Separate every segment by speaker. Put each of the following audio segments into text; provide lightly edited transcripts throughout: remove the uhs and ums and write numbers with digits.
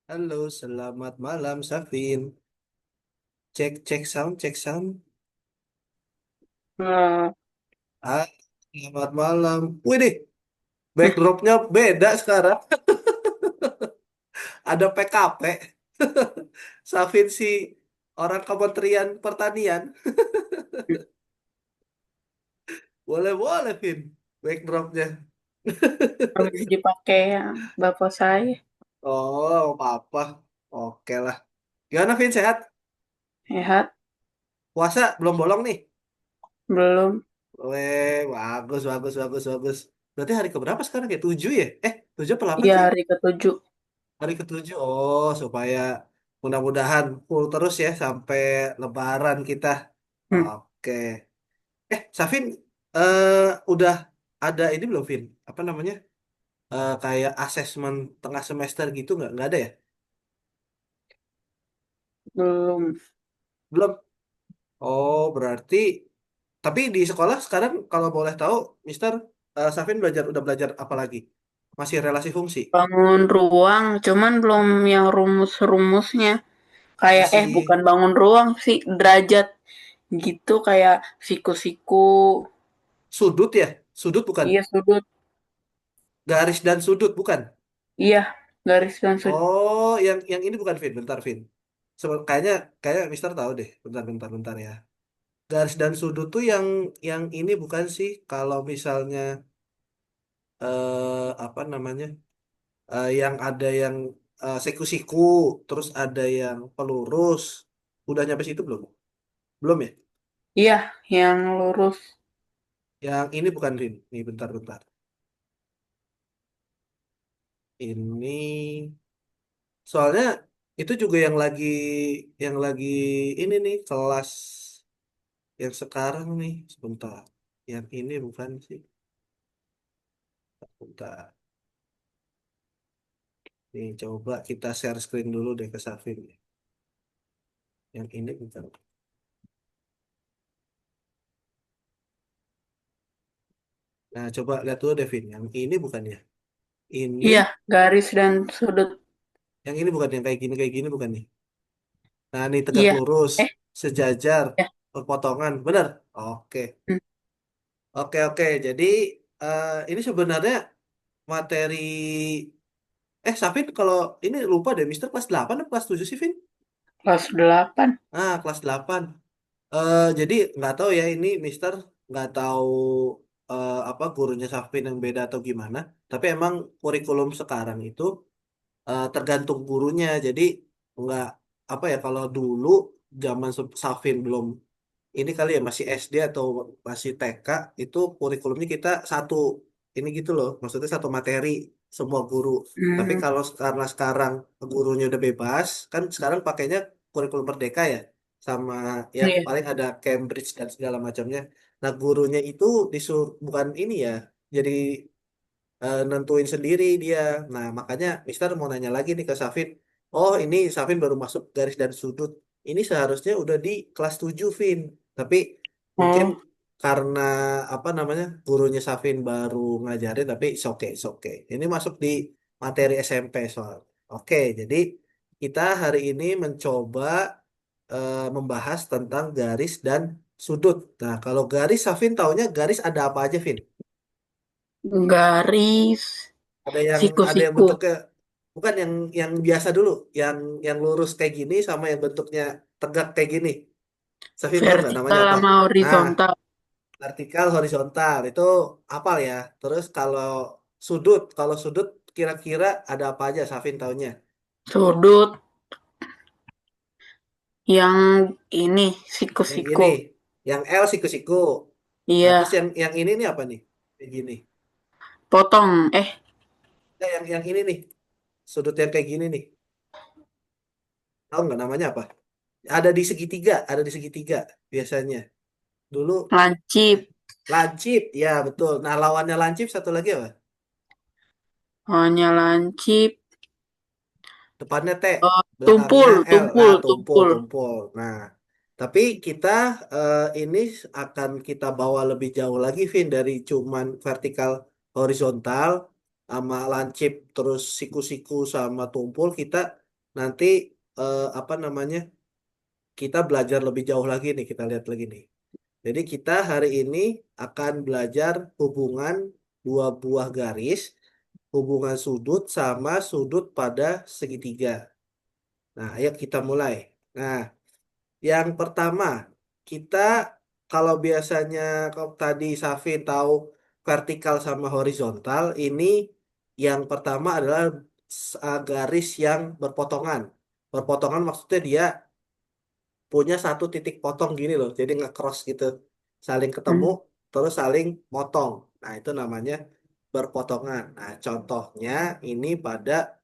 Speaker 1: Halo, selamat malam, Safin. Cek, cek sound, cek sound.
Speaker 2: Eh,
Speaker 1: Ah, selamat malam. Wih deh, backdropnya beda sekarang. Ada PKP. Safin si orang Kementerian Pertanian. Boleh, boleh, Vin. Backdropnya.
Speaker 2: harus dipakai yang bapak saya.
Speaker 1: Oh, apa-apa. Oke lah. Gimana, Vin? Sehat?
Speaker 2: Sehat,
Speaker 1: Puasa belum bolong nih?
Speaker 2: belum.
Speaker 1: Weh, bagus, bagus, bagus, bagus. Berarti hari keberapa sekarang ya? 7 ya? 7 apa 8
Speaker 2: Iya,
Speaker 1: sih?
Speaker 2: hari ketujuh.
Speaker 1: Hari ketujuh, oh supaya mudah-mudahan full terus ya sampai Lebaran kita.
Speaker 2: Hmm,
Speaker 1: Oke. Safin, eh udah ada ini belum, Vin? Apa namanya? Kayak asesmen tengah semester gitu nggak? Nggak ada ya?
Speaker 2: belum.
Speaker 1: Belum. Oh berarti. Tapi di sekolah sekarang kalau boleh tahu, Mister Safin udah belajar apa lagi? Masih relasi fungsi?
Speaker 2: Bangun ruang, cuman belum yang rumus-rumusnya. Kayak,
Speaker 1: Masih
Speaker 2: bukan bangun ruang sih, derajat gitu kayak siku-siku.
Speaker 1: sudut ya? Sudut bukan?
Speaker 2: Iya, sudut.
Speaker 1: Garis dan sudut bukan?
Speaker 2: Iya, garis dan sudut.
Speaker 1: Oh, yang ini bukan Vin, bentar Vin. Kayaknya Mister tahu deh. Bentar, bentar, bentar ya. Garis dan sudut tuh yang ini bukan sih? Kalau misalnya apa namanya? Yang ada yang siku-siku, terus ada yang pelurus. Udah nyampe situ belum? Belum ya?
Speaker 2: Iya, yang lurus.
Speaker 1: Yang ini bukan Vin. Nih, bentar, bentar. Ini soalnya itu juga yang lagi ini nih kelas yang sekarang nih sebentar. Yang ini bukan sih. Bentar. Nih coba kita share screen dulu deh ke Safin. Yang ini bentar. Nah coba lihat dulu deh Vin. Yang ini bukan ya. Ini
Speaker 2: Iya, garis dan sudut.
Speaker 1: yang ini bukan yang kayak gini bukan nih. Nah ini tegak
Speaker 2: Iya.
Speaker 1: lurus,
Speaker 2: Eh,
Speaker 1: sejajar,
Speaker 2: ya.
Speaker 1: berpotongan, benar? Oke,
Speaker 2: Hmm,
Speaker 1: oke, oke. Jadi ini sebenarnya materi. Safin kalau ini lupa deh, Mister kelas 8 atau kelas 7 sih, Vin?
Speaker 2: kelas 8.
Speaker 1: Kelas 8. Jadi nggak tahu ya ini Mister nggak tahu apa gurunya Safin yang beda atau gimana. Tapi emang kurikulum sekarang itu tergantung gurunya. Jadi nggak apa ya kalau dulu zaman Safin belum ini kali ya masih SD atau masih TK itu kurikulumnya kita satu ini gitu loh. Maksudnya satu materi semua guru. Tapi
Speaker 2: Hmm,
Speaker 1: kalau karena sekarang gurunya udah bebas, kan sekarang pakainya kurikulum Merdeka ya, sama ya
Speaker 2: iya.
Speaker 1: paling ada Cambridge dan segala macamnya. Nah gurunya itu disuruh bukan ini ya, jadi nentuin sendiri dia. Nah makanya Mister mau nanya lagi nih ke Safin. Oh ini Safin baru masuk garis dan sudut. Ini seharusnya udah di kelas 7 Vin. Tapi mungkin
Speaker 2: Oh,
Speaker 1: karena apa namanya gurunya Safin baru ngajarin tapi it's okay. Ini masuk di materi SMP soal. Oke, jadi kita hari ini mencoba membahas tentang garis dan sudut. Nah, kalau garis Safin taunya garis ada apa aja, Vin?
Speaker 2: garis,
Speaker 1: Ada yang
Speaker 2: siku-siku.
Speaker 1: bentuknya bukan yang biasa dulu, yang lurus kayak gini sama yang bentuknya tegak kayak gini. Safin tahu nggak namanya
Speaker 2: Vertikal
Speaker 1: apa?
Speaker 2: sama
Speaker 1: Nah,
Speaker 2: horizontal.
Speaker 1: vertikal, horizontal itu apal ya. Terus kalau sudut kira-kira ada apa aja Safin taunya?
Speaker 2: Sudut yang ini,
Speaker 1: Yang gini,
Speaker 2: siku-siku.
Speaker 1: yang L siku-siku. Nah, terus
Speaker 2: Iya,
Speaker 1: yang ini nih apa nih? Kayak gini.
Speaker 2: potong.
Speaker 1: Yang ini nih, sudut yang kayak gini nih. Tahu nggak namanya apa? Ada di segitiga biasanya. Dulu
Speaker 2: Lancip.
Speaker 1: lancip, ya betul. Nah, lawannya lancip satu lagi apa?
Speaker 2: Hanya lancip.
Speaker 1: Depannya T,
Speaker 2: Tumpul,
Speaker 1: belakangnya L.
Speaker 2: tumpul,
Speaker 1: Nah, tumpul,
Speaker 2: tumpul.
Speaker 1: tumpul. Nah, tapi kita ini akan kita bawa lebih jauh lagi, Vin, dari cuman vertikal horizontal sama lancip terus siku-siku sama tumpul kita nanti apa namanya kita belajar lebih jauh lagi nih, kita lihat lagi nih. Jadi kita hari ini akan belajar hubungan dua buah garis, hubungan sudut sama sudut pada segitiga. Nah, ayo kita mulai. Nah, yang pertama, kita kalau biasanya kalau tadi Safin tahu vertikal sama horizontal, ini yang pertama adalah garis yang berpotongan. Berpotongan maksudnya dia punya satu titik potong gini loh, jadi nge-cross gitu, saling ketemu,
Speaker 2: Hmm.
Speaker 1: terus saling motong. Nah, itu namanya berpotongan. Nah, contohnya ini pada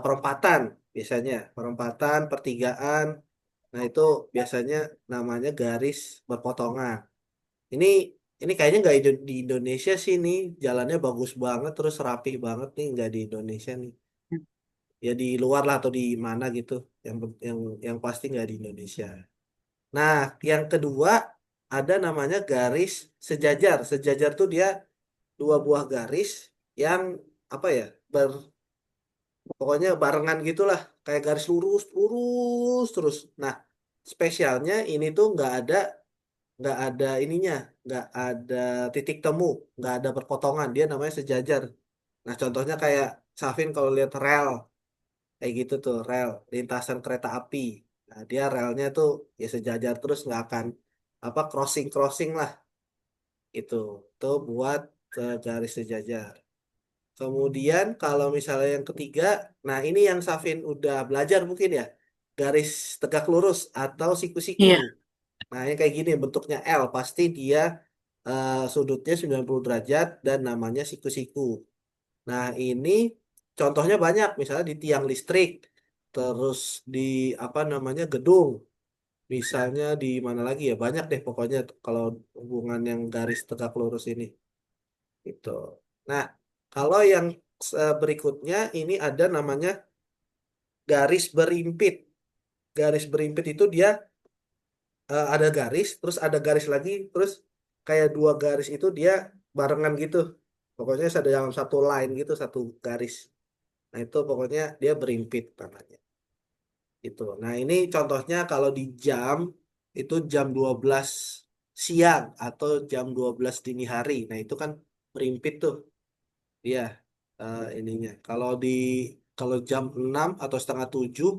Speaker 1: perempatan, biasanya perempatan, pertigaan. Nah, itu biasanya namanya garis berpotongan. Ini ini kayaknya nggak di Indonesia sih nih, jalannya bagus banget, terus rapih banget nih, nggak di Indonesia nih. Ya di luar lah atau di mana gitu. Yang pasti nggak di Indonesia. Nah, yang kedua ada namanya garis sejajar. Sejajar tuh dia dua buah garis yang apa ya, pokoknya barengan gitulah, kayak garis lurus, lurus terus. Nah, spesialnya ini tuh nggak ada ininya, nggak ada titik temu, nggak ada perpotongan. Dia namanya sejajar. Nah, contohnya kayak Safin kalau lihat rel, kayak gitu tuh rel lintasan kereta api. Nah, dia relnya tuh ya sejajar terus nggak akan apa crossing crossing lah itu tuh buat garis sejajar. Kemudian kalau misalnya yang ketiga, nah ini yang Safin udah belajar mungkin ya, garis tegak lurus atau siku-siku.
Speaker 2: Iya.
Speaker 1: Nah ini kayak gini bentuknya L, pasti dia sudutnya 90 derajat dan namanya siku-siku. Nah ini contohnya banyak, misalnya di tiang listrik, terus di apa namanya gedung, misalnya di mana lagi ya, banyak deh pokoknya kalau hubungan yang garis tegak lurus ini. Itu. Nah, kalau yang berikutnya ini ada namanya garis berimpit. Garis berimpit itu dia ada garis, terus ada garis lagi, terus kayak dua garis itu dia barengan gitu. Pokoknya ada dalam satu line gitu, satu garis. Nah, itu pokoknya dia berimpit namanya. Itu. Nah, ini contohnya kalau di jam itu jam 12 siang atau jam 12 dini hari. Nah, itu kan berimpit tuh. Iya, ininya. Kalau jam 6 atau setengah 7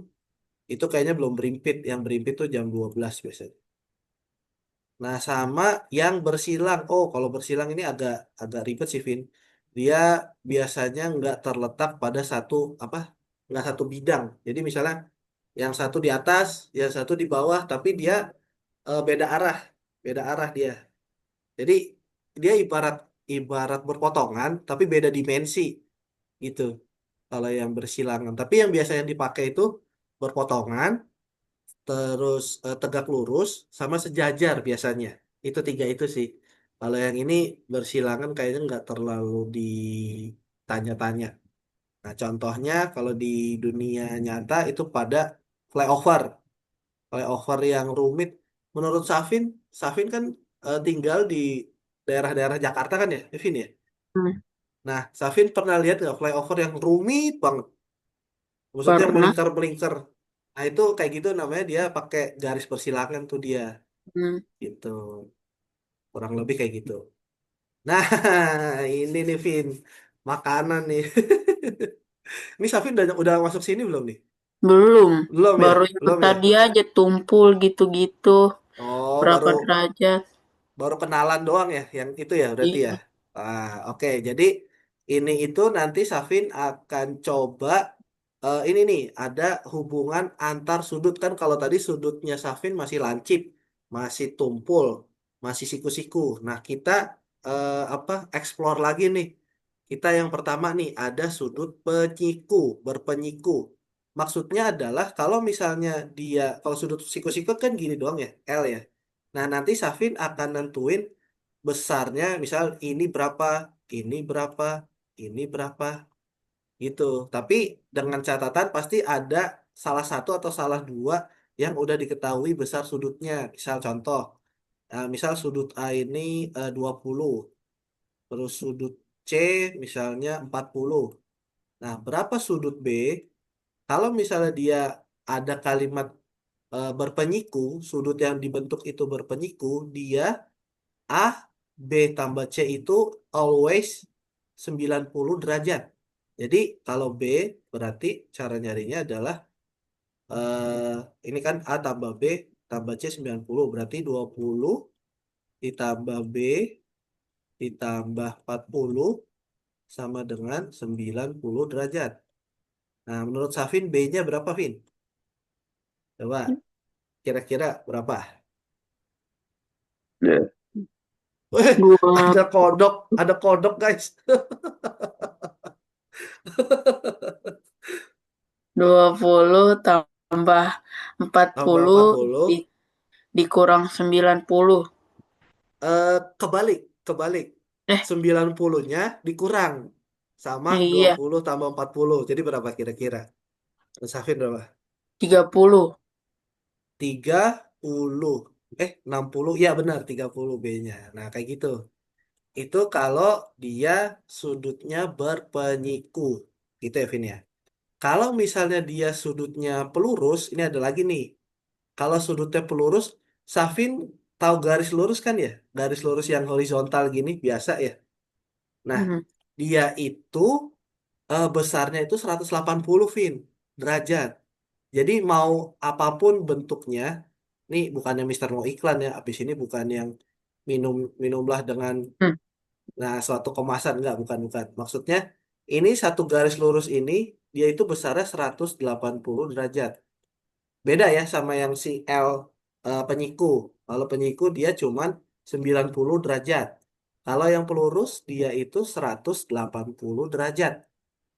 Speaker 1: itu kayaknya belum berimpit. Yang berimpit tuh jam 12 biasanya. Nah, sama yang bersilang. Oh, kalau bersilang ini agak agak ribet sih, Vin. Dia biasanya nggak terletak pada satu apa? Nggak satu bidang. Jadi misalnya yang satu di atas, yang satu di bawah, tapi dia beda arah, beda arah dia. Jadi dia ibarat ibarat berpotongan, tapi beda dimensi gitu. Kalau yang bersilangan. Tapi yang biasanya dipakai itu berpotongan, terus tegak lurus, sama sejajar biasanya. Itu tiga itu sih. Kalau yang ini bersilangan kayaknya nggak terlalu ditanya-tanya. Nah, contohnya kalau di dunia nyata itu pada flyover. Flyover yang rumit. Menurut Safin, Safin kan tinggal di daerah-daerah Jakarta kan ya, Evin ya?
Speaker 2: Hmm.
Speaker 1: Nah, Safin pernah lihat nggak flyover yang rumit banget? Maksudnya
Speaker 2: Pernah.
Speaker 1: melingkar-melingkar. Nah, itu kayak gitu namanya dia pakai garis persilangan tuh dia.
Speaker 2: Hmm.
Speaker 1: Gitu. Kurang lebih kayak gitu. Nah, ini nih Vin. Makanan nih. Ini Safin udah masuk sini belum nih?
Speaker 2: Belum.
Speaker 1: Belum ya?
Speaker 2: Baru yang
Speaker 1: Belum ya?
Speaker 2: tadi aja tumpul gitu-gitu.
Speaker 1: Oh,
Speaker 2: Berapa
Speaker 1: baru
Speaker 2: derajat?
Speaker 1: baru kenalan doang ya, yang itu ya berarti ya.
Speaker 2: Iya.
Speaker 1: Oke. Jadi ini itu nanti Safin akan coba ini nih ada hubungan antar sudut kan kalau tadi sudutnya Safin masih lancip, masih tumpul, masih siku-siku. Nah kita apa explore lagi nih. Kita yang pertama nih ada sudut penyiku, berpenyiku. Maksudnya adalah kalau misalnya kalau sudut siku-siku kan gini doang ya, L ya. Nah, nanti Safin akan nentuin besarnya, misal ini berapa, ini berapa, ini berapa, gitu. Tapi dengan catatan pasti ada salah satu atau salah dua yang udah diketahui besar sudutnya. Misal contoh, misal sudut A ini 20, terus sudut C misalnya 40. Nah, berapa sudut B? Kalau misalnya dia ada kalimat berpenyiku, sudut yang dibentuk itu berpenyiku, dia A B tambah C itu always 90 derajat. Jadi kalau B berarti cara nyarinya adalah ini kan A tambah B tambah C 90 berarti 20 ditambah B ditambah 40 sama dengan 90 derajat. Nah, menurut Safin B-nya berapa, Vin? Coba kira-kira berapa? Weh,
Speaker 2: Dua,
Speaker 1: ada kodok guys.
Speaker 2: 20 tambah empat
Speaker 1: Tambah
Speaker 2: puluh
Speaker 1: 40.
Speaker 2: dikurang 90.
Speaker 1: Kebalik, kebalik.
Speaker 2: Eh,
Speaker 1: 90-nya dikurang sama dua
Speaker 2: iya,
Speaker 1: puluh tambah 40. Jadi berapa kira-kira? Safin berapa?
Speaker 2: 30.
Speaker 1: 30. 60. Ya benar, 30 B-nya. Nah, kayak gitu. Itu kalau dia sudutnya berpenyiku. Gitu ya, Vin ya. Kalau misalnya dia sudutnya pelurus, ini ada lagi nih. Kalau sudutnya pelurus, Safin tahu garis lurus kan ya? Garis lurus yang horizontal gini, biasa ya. Nah,
Speaker 2: Mhm.
Speaker 1: dia itu besarnya itu 180 Vin, derajat. Jadi mau apapun bentuknya, nih bukannya Mister mau iklan ya, habis ini bukan yang minum minumlah dengan
Speaker 2: Hmm.
Speaker 1: suatu kemasan enggak, bukan bukan. Maksudnya ini satu garis lurus ini dia itu besarnya 180 derajat. Beda ya sama yang si L penyiku. Kalau penyiku dia cuman 90 derajat. Kalau yang pelurus dia itu 180 derajat.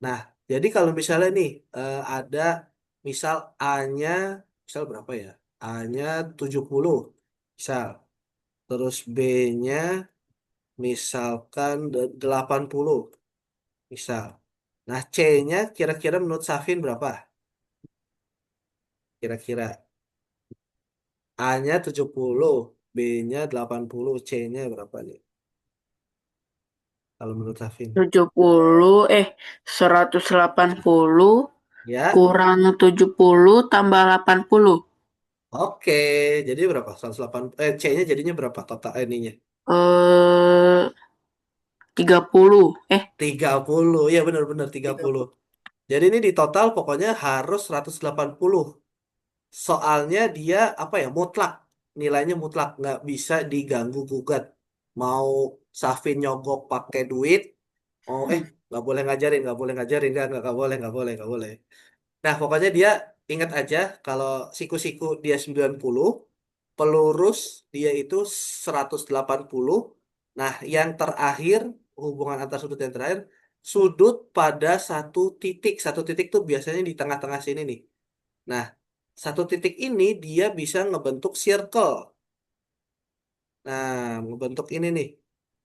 Speaker 1: Nah, jadi kalau misalnya nih ada misal A-nya misal berapa ya? A-nya 70 misal. Terus B-nya misalkan 80 misal. Nah, C-nya kira-kira menurut Safin berapa? Kira-kira A-nya 70, B-nya 80, C-nya berapa nih? Kalau menurut Safin.
Speaker 2: 180
Speaker 1: Ya,
Speaker 2: kurang 70 tambah 80.
Speaker 1: oke. Jadi berapa? 108, C-nya jadinya berapa total ininya?
Speaker 2: Eh, 30.
Speaker 1: 30. Ya benar-benar 30. Jadi ini di total pokoknya harus 180. Soalnya dia apa ya mutlak, nilainya mutlak nggak bisa diganggu gugat. Mau Safin nyogok pakai duit, oh nggak boleh ngajarin, nggak boleh ngajarin, nggak boleh, nggak boleh, nggak boleh. Nah pokoknya dia ingat aja kalau siku-siku dia 90, pelurus dia itu 180. Nah yang terakhir hubungan antar sudut yang terakhir sudut pada satu titik tuh biasanya di tengah-tengah sini nih. Nah, satu titik ini dia bisa ngebentuk circle. Nah, ngebentuk ini nih,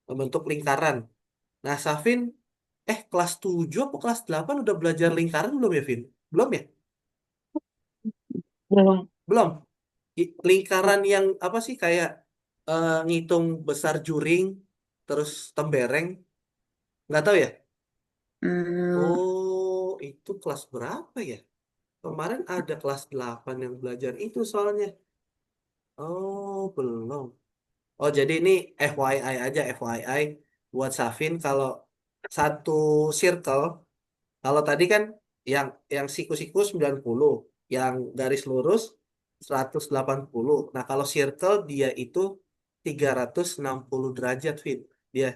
Speaker 1: ngebentuk lingkaran. Nah, Safin, kelas 7 atau kelas 8 udah belajar lingkaran belum ya, Vin? Belum ya?
Speaker 2: Belum.
Speaker 1: Belum. Lingkaran yang apa sih kayak ngitung besar juring, terus tembereng, nggak tahu ya?
Speaker 2: Hmm,
Speaker 1: Oh, itu kelas berapa ya? Kemarin ada kelas 8 yang belajar itu soalnya. Oh, belum. Oh, jadi ini FYI aja, FYI buat Safin kalau satu circle, kalau tadi kan yang siku-siku 90, yang garis lurus 180. Nah, kalau circle dia itu 360 derajat, Vin. Dia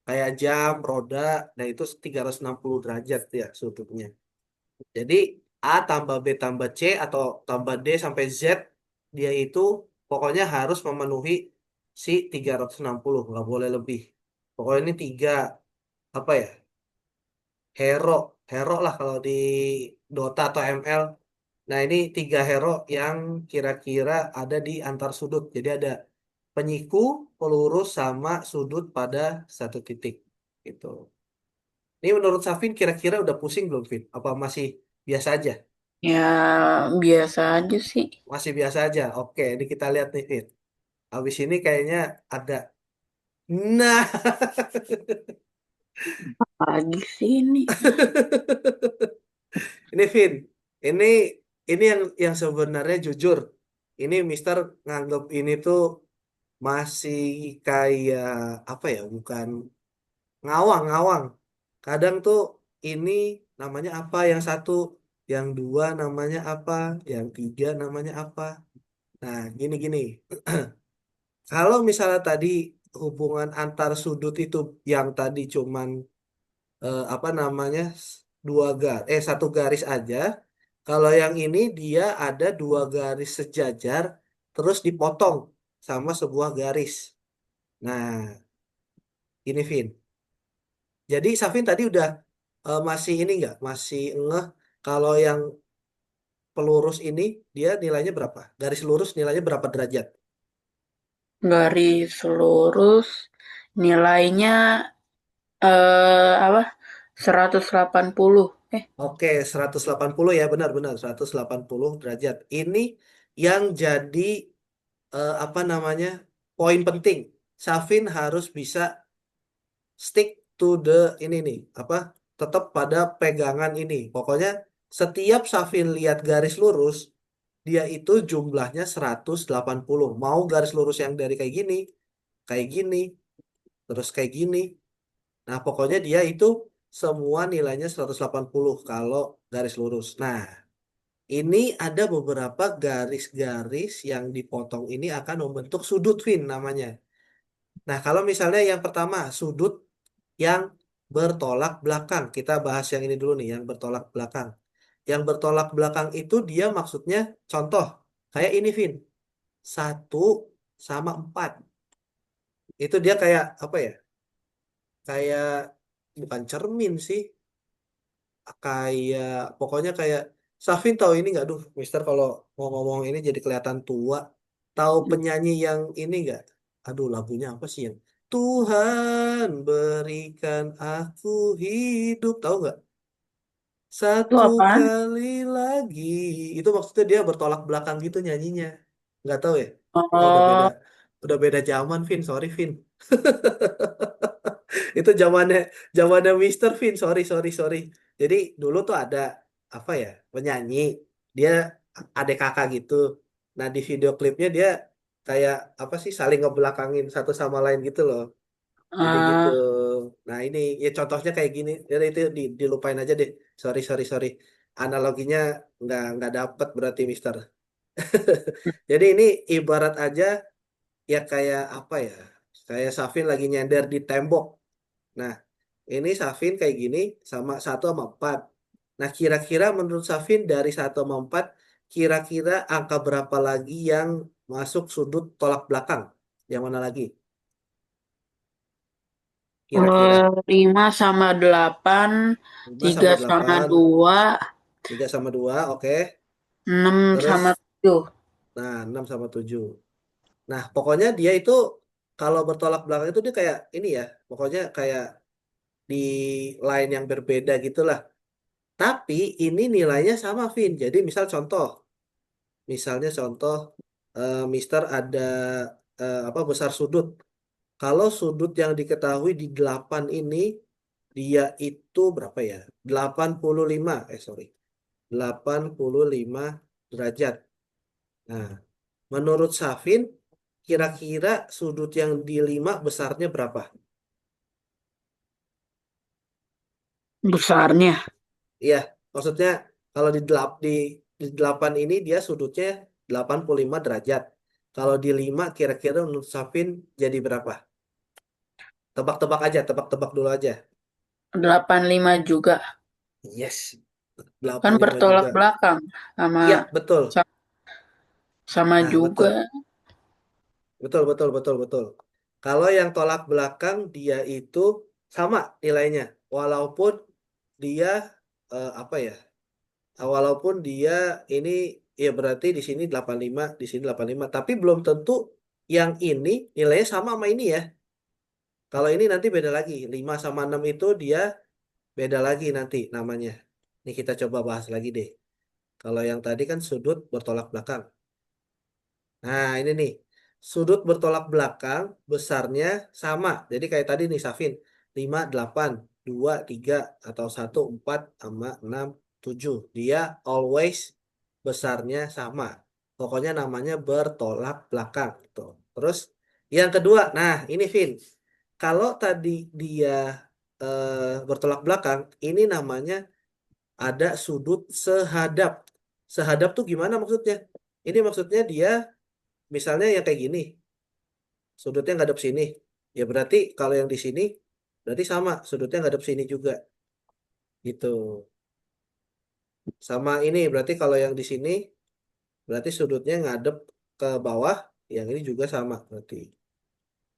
Speaker 1: kayak jam, roda, nah itu 360 derajat ya sudutnya. Jadi A tambah B tambah C atau tambah D sampai Z dia itu pokoknya harus memenuhi si 360 nggak boleh lebih. Pokoknya ini tiga apa ya? Hero, hero lah kalau di Dota atau ML. Nah, ini tiga hero yang kira-kira ada di antar sudut. Jadi ada penyiku, pelurus sama sudut pada satu titik gitu. Ini menurut Safin kira-kira udah pusing belum, Vin? Apa masih biasa aja?
Speaker 2: ya biasa aja sih.
Speaker 1: Masih biasa aja. Oke, ini kita lihat nih, Fit. Habis ini kayaknya ada. Nah,
Speaker 2: Pagi sih ini.
Speaker 1: ini Vin. Ini yang sebenarnya jujur. Ini Mister nganggep ini tuh masih kayak apa ya? Bukan ngawang-ngawang. Kadang tuh ini namanya apa yang satu, yang dua namanya apa, yang tiga namanya apa. Nah, gini-gini. Kalau misalnya tadi hubungan antar sudut itu yang tadi cuman apa namanya satu garis aja. Kalau yang ini dia ada dua garis sejajar terus dipotong sama sebuah garis. Nah, ini Vin. Jadi Safin tadi udah masih ini nggak? Masih ngeh kalau yang pelurus ini dia nilainya berapa? Garis lurus nilainya berapa derajat?
Speaker 2: Garis lurus nilainya apa? 180.
Speaker 1: Oke, 180 ya benar-benar 180 derajat. Ini yang jadi apa namanya? Poin penting. Safin harus bisa stick to the ini nih, apa? Tetap pada pegangan ini. Pokoknya setiap Safin lihat garis lurus, dia itu jumlahnya 180. Mau garis lurus yang dari kayak gini, terus kayak gini. Nah, pokoknya dia itu semua nilainya 180 kalau garis lurus. Nah, ini ada beberapa garis-garis yang dipotong ini akan membentuk sudut fin namanya. Nah, kalau misalnya yang pertama, sudut yang bertolak belakang. Kita bahas yang ini dulu nih, yang bertolak belakang. Yang bertolak belakang itu dia maksudnya contoh, kayak ini Vin, 1 sama 4. Itu dia kayak apa ya? Kayak bukan cermin sih, kayak pokoknya kayak Safin tahu ini nggak? Duh, Mister kalau mau ngomong ini jadi kelihatan tua. Tahu penyanyi yang ini nggak? Aduh, lagunya apa sih yang Tuhan berikan aku hidup, tahu nggak?
Speaker 2: Itu
Speaker 1: Satu
Speaker 2: apaan?
Speaker 1: kali lagi. Itu maksudnya dia bertolak belakang gitu nyanyinya. Nggak tahu ya? Oh,
Speaker 2: Oh,
Speaker 1: udah beda zaman, Vin. Sorry, Vin. Itu zamannya Mister Vin. Sorry, sorry, sorry. Jadi dulu tuh ada apa ya penyanyi, dia adek kakak gitu. Nah di video klipnya dia kayak apa sih saling ngebelakangin satu sama lain gitu loh. Jadi gitu.
Speaker 2: eh,
Speaker 1: Nah ini ya contohnya kayak gini. Jadi itu dilupain aja deh. Sorry, sorry, sorry. Analoginya nggak dapet berarti Mister. Jadi ini ibarat aja ya kayak apa ya? Kayak Safin lagi nyender di tembok. Nah, ini Safin kayak gini sama 1 sama 4. Nah, kira-kira menurut Safin dari 1 sama 4, kira-kira angka berapa lagi yang masuk sudut tolak belakang? Yang mana lagi? Kira-kira
Speaker 2: 5 sama 8,
Speaker 1: 5
Speaker 2: tiga
Speaker 1: sama
Speaker 2: sama
Speaker 1: 8,
Speaker 2: dua,
Speaker 1: 3 sama 2, oke.
Speaker 2: 6 sama 7.
Speaker 1: Terus, nah 6 sama 7. Nah, pokoknya dia itu kalau bertolak belakang itu dia kayak ini ya, pokoknya kayak di line yang berbeda gitulah. Tapi ini nilainya sama, Vin. Jadi misalnya contoh, Mister ada apa besar sudut. Kalau sudut yang diketahui di 8 ini, dia itu berapa ya? 85, sorry, 85 derajat. Nah, menurut Safin, kira-kira sudut yang di 5 besarnya berapa?
Speaker 2: Besarnya.
Speaker 1: Iya, maksudnya kalau di 8 ini dia sudutnya 85 derajat. Kalau di 5 kira-kira menurut Safin jadi berapa? Tebak-tebak aja, tebak-tebak dulu aja.
Speaker 2: 85 juga.
Speaker 1: Yes,
Speaker 2: Kan
Speaker 1: 85
Speaker 2: bertolak
Speaker 1: juga.
Speaker 2: belakang sama
Speaker 1: Iya, betul.
Speaker 2: sama
Speaker 1: Nah,
Speaker 2: juga.
Speaker 1: betul. Betul, betul, betul, betul. Kalau yang tolak belakang dia itu sama nilainya. Walaupun dia apa ya? Walaupun dia ini ya berarti di sini 85, di sini 85, tapi belum tentu yang ini nilainya sama ini ya. Kalau ini nanti beda lagi. 5 sama 6 itu dia beda lagi nanti namanya. Ini kita coba bahas lagi deh. Kalau yang tadi kan sudut bertolak belakang. Nah, ini nih. Sudut bertolak belakang besarnya sama. Jadi kayak tadi nih Safin. 5, 8, 2, 3, atau 1, 4, sama 6. 7. Dia always besarnya sama. Pokoknya namanya bertolak belakang gitu. Terus yang kedua, nah ini Vin. Kalau tadi dia bertolak belakang, ini namanya ada sudut sehadap. Sehadap tuh gimana maksudnya? Ini maksudnya dia misalnya yang kayak gini, sudutnya ngadep sini. Ya berarti kalau yang di sini berarti sama, sudutnya ngadep sini juga gitu. Sama ini berarti kalau yang di sini berarti sudutnya ngadep ke bawah, yang ini juga sama berarti.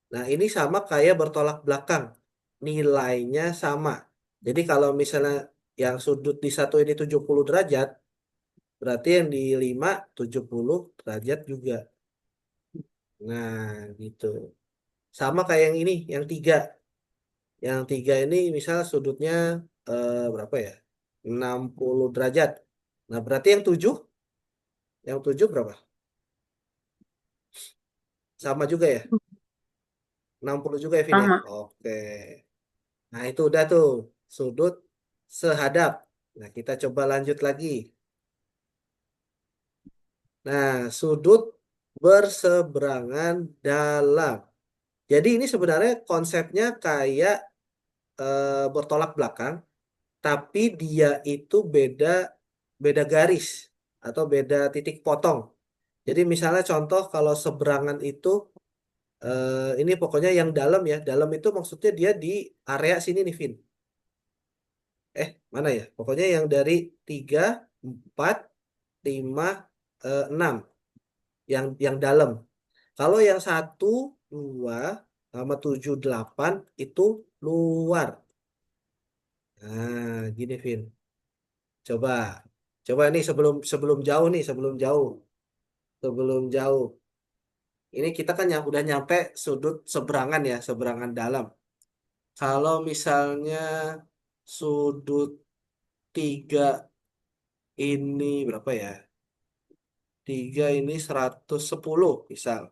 Speaker 1: Nah, ini sama kayak bertolak belakang. Nilainya sama. Jadi kalau misalnya yang sudut di satu ini 70 derajat, berarti yang di 5 70 derajat juga. Nah, gitu. Sama kayak yang ini, yang tiga. Yang tiga ini misal sudutnya berapa ya? 60 derajat. Nah, berarti yang tujuh berapa? Sama juga ya? 60 juga ya, Vin ya?
Speaker 2: Sama.
Speaker 1: Oke. Nah, itu udah tuh. Sudut sehadap. Nah, kita coba lanjut lagi. Nah, sudut berseberangan dalam. Jadi ini sebenarnya konsepnya kayak bertolak belakang, tapi dia itu beda beda garis atau beda titik potong. Jadi misalnya contoh kalau seberangan itu ini pokoknya yang dalam ya. Dalam itu maksudnya dia di area sini nih, Vin. Mana ya? Pokoknya yang dari 3, 4, 5, 6. Yang dalam. Kalau yang satu, 2, sama 7, 8 itu luar. Nah, gini, Vin. Coba. Coba nih sebelum sebelum jauh nih, sebelum jauh. Sebelum jauh. Ini kita kan yang udah nyampe sudut seberangan ya, seberangan dalam. Kalau misalnya sudut 3 ini berapa ya? 3 ini 110 misal.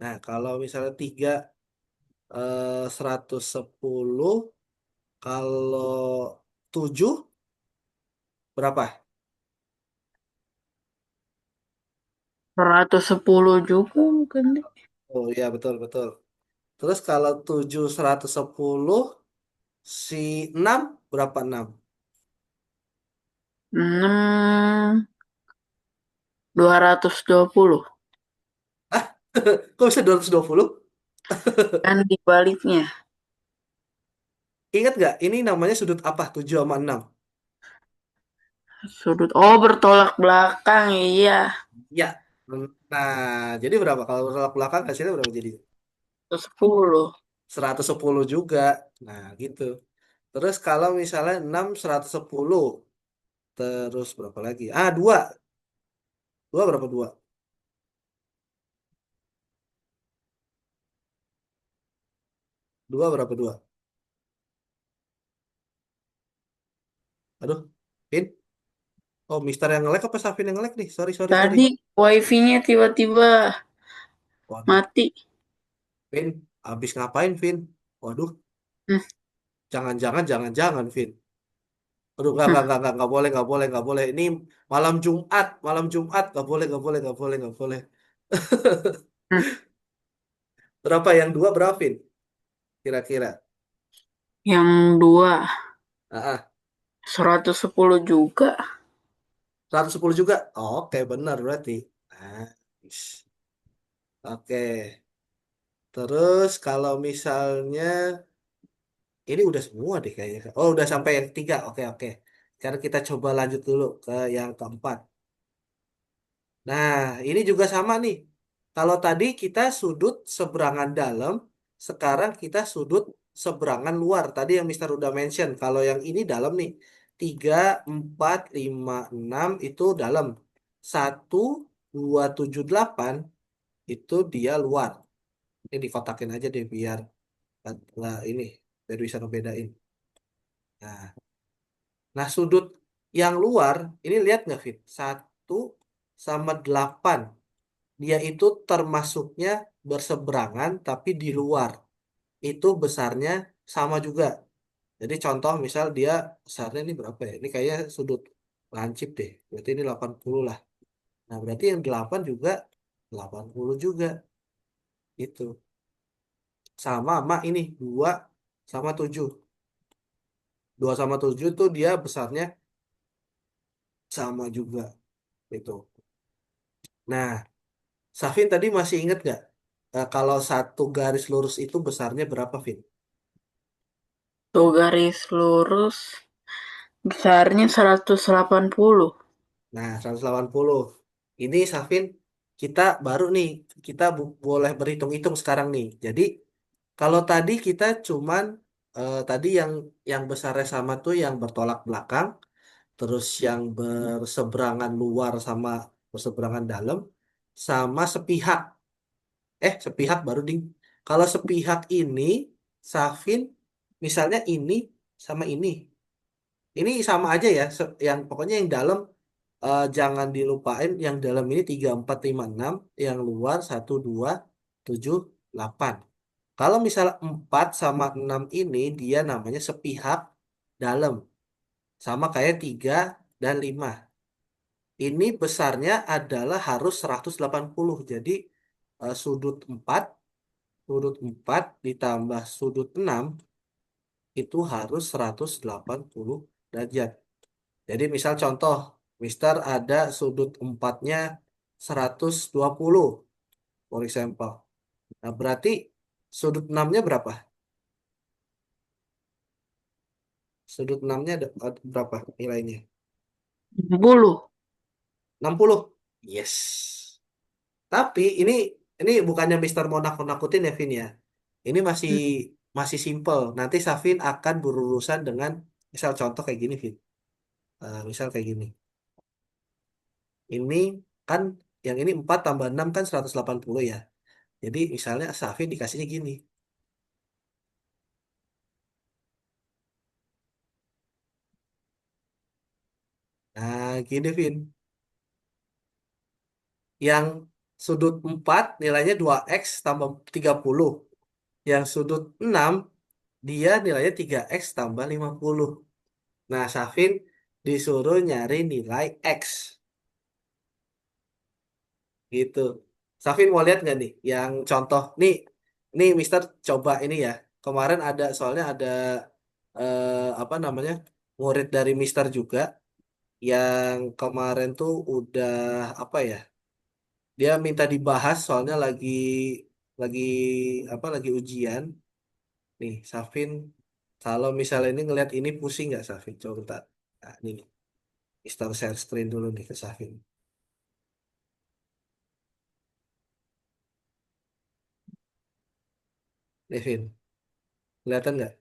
Speaker 1: Nah, kalau misalnya 3 110, kalau 7 berapa?
Speaker 2: 110 juga mungkin deh.
Speaker 1: Oh iya betul betul. Terus kalau 7 110, si 6 berapa 6?
Speaker 2: 6, 220.
Speaker 1: Kok bisa 220?
Speaker 2: Kan dibaliknya.
Speaker 1: Ingat nggak? Ini namanya sudut apa? 7 sama 6.
Speaker 2: Sudut. Oh, bertolak belakang. Iya.
Speaker 1: Ya. Nah, jadi berapa? Kalau bertolak belakang hasilnya berapa jadi?
Speaker 2: 110.
Speaker 1: 110 juga. Nah, gitu. Terus kalau misalnya 6 110. Terus berapa lagi? Ah, 2. 2 berapa 2? 2 berapa 2? Aduh, Vin. Oh, Mister yang nge-lag apa Safin yang nge-lag nih? Sorry, sorry, sorry.
Speaker 2: Tadi wifi-nya tiba-tiba
Speaker 1: Waduh,
Speaker 2: mati.
Speaker 1: Vin. Habis ngapain, Vin? Waduh,
Speaker 2: Hmm,
Speaker 1: jangan-jangan, Vin. Aduh,
Speaker 2: hmm,
Speaker 1: nggak boleh, nggak boleh, nggak boleh. Ini malam Jumat, nggak boleh, nggak boleh, nggak boleh, nggak boleh.
Speaker 2: hmm.
Speaker 1: Berapa yang dua berapa, Vin? Kira-kira.
Speaker 2: Yang dua
Speaker 1: Ah, ah.
Speaker 2: 110 juga.
Speaker 1: 110 juga. Oh, oke, benar berarti. Nah, oke. Terus kalau misalnya ini udah semua deh kayaknya. Oh, udah sampai yang ketiga. Oke, oke. Sekarang kita coba lanjut dulu ke yang keempat. Nah, ini juga sama nih. Kalau tadi kita sudut seberangan dalam, sekarang kita sudut seberangan luar. Tadi yang Mister udah mention. Kalau yang ini dalam nih. 3, 4, 5, 6 itu dalam. 1, 2, 7, 8 itu dia luar. Ini dikotakin aja deh biar nggak ini. Biar bisa ngebedain. Nah, nah, sudut yang luar, ini lihat nggak, Fit? 1 sama 8. Dia itu termasuknya berseberangan, tapi di luar. Itu besarnya sama juga. Jadi contoh misal dia besarnya ini berapa ya? Ini kayaknya sudut lancip deh. Berarti ini 80 lah. Nah, berarti yang 8 juga 80 juga. Itu. Sama ini 2 sama 7. 2 sama 7 tuh dia besarnya sama juga. Itu. Nah, Safin tadi masih ingat nggak? Kalau satu garis lurus itu besarnya berapa, Vin?
Speaker 2: Tuh garis lurus besarnya 180.
Speaker 1: Nah, 180. Ini Safin, kita baru nih, kita boleh berhitung-hitung sekarang nih. Jadi, kalau tadi kita cuman tadi yang besarnya sama tuh yang bertolak belakang, terus yang berseberangan luar sama berseberangan dalam, sama sepihak. Sepihak baru ding. Kalau sepihak ini, Safin, misalnya ini sama ini. Ini sama aja ya, yang pokoknya yang dalam jangan dilupain yang dalam ini 3 4 5 6 yang luar 1 2 7 8. Kalau misalnya 4 sama 6 ini dia namanya sepihak dalam. Sama kayak 3 dan 5. Ini besarnya adalah harus 180. Jadi sudut 4 ditambah sudut 6 itu harus 180 derajat. Jadi misal contoh, Mister ada sudut empatnya 120, for example. Nah, berarti sudut enamnya berapa? Sudut enamnya ada berapa nilainya?
Speaker 2: 60.
Speaker 1: 60. Yes. Tapi ini bukannya Mister mau nakut-nakutin ya, Vin ya. Ini masih
Speaker 2: Hmm.
Speaker 1: masih simple. Nanti Safin akan berurusan dengan misal contoh kayak gini, Vin. Misal kayak gini. Ini kan yang ini 4 tambah 6 kan 180 ya. Jadi misalnya Safi dikasihnya gini. Nah, gini Vin. Yang sudut 4 nilainya 2x tambah 30. Yang sudut 6 dia nilainya 3x tambah 50. Nah, Safin disuruh nyari nilai x. Gitu. Safin mau lihat nggak nih yang contoh? Nih Mister coba ini ya. Kemarin ada soalnya ada apa namanya murid dari Mister juga yang kemarin tuh udah apa ya? Dia minta dibahas soalnya lagi apa lagi ujian. Nih, Safin, kalau misalnya ini ngelihat ini pusing nggak Safin? Coba bentar. Nah, ini nih. Install share screen dulu nih ke Safin. Nih, Vin, kelihatan nggak?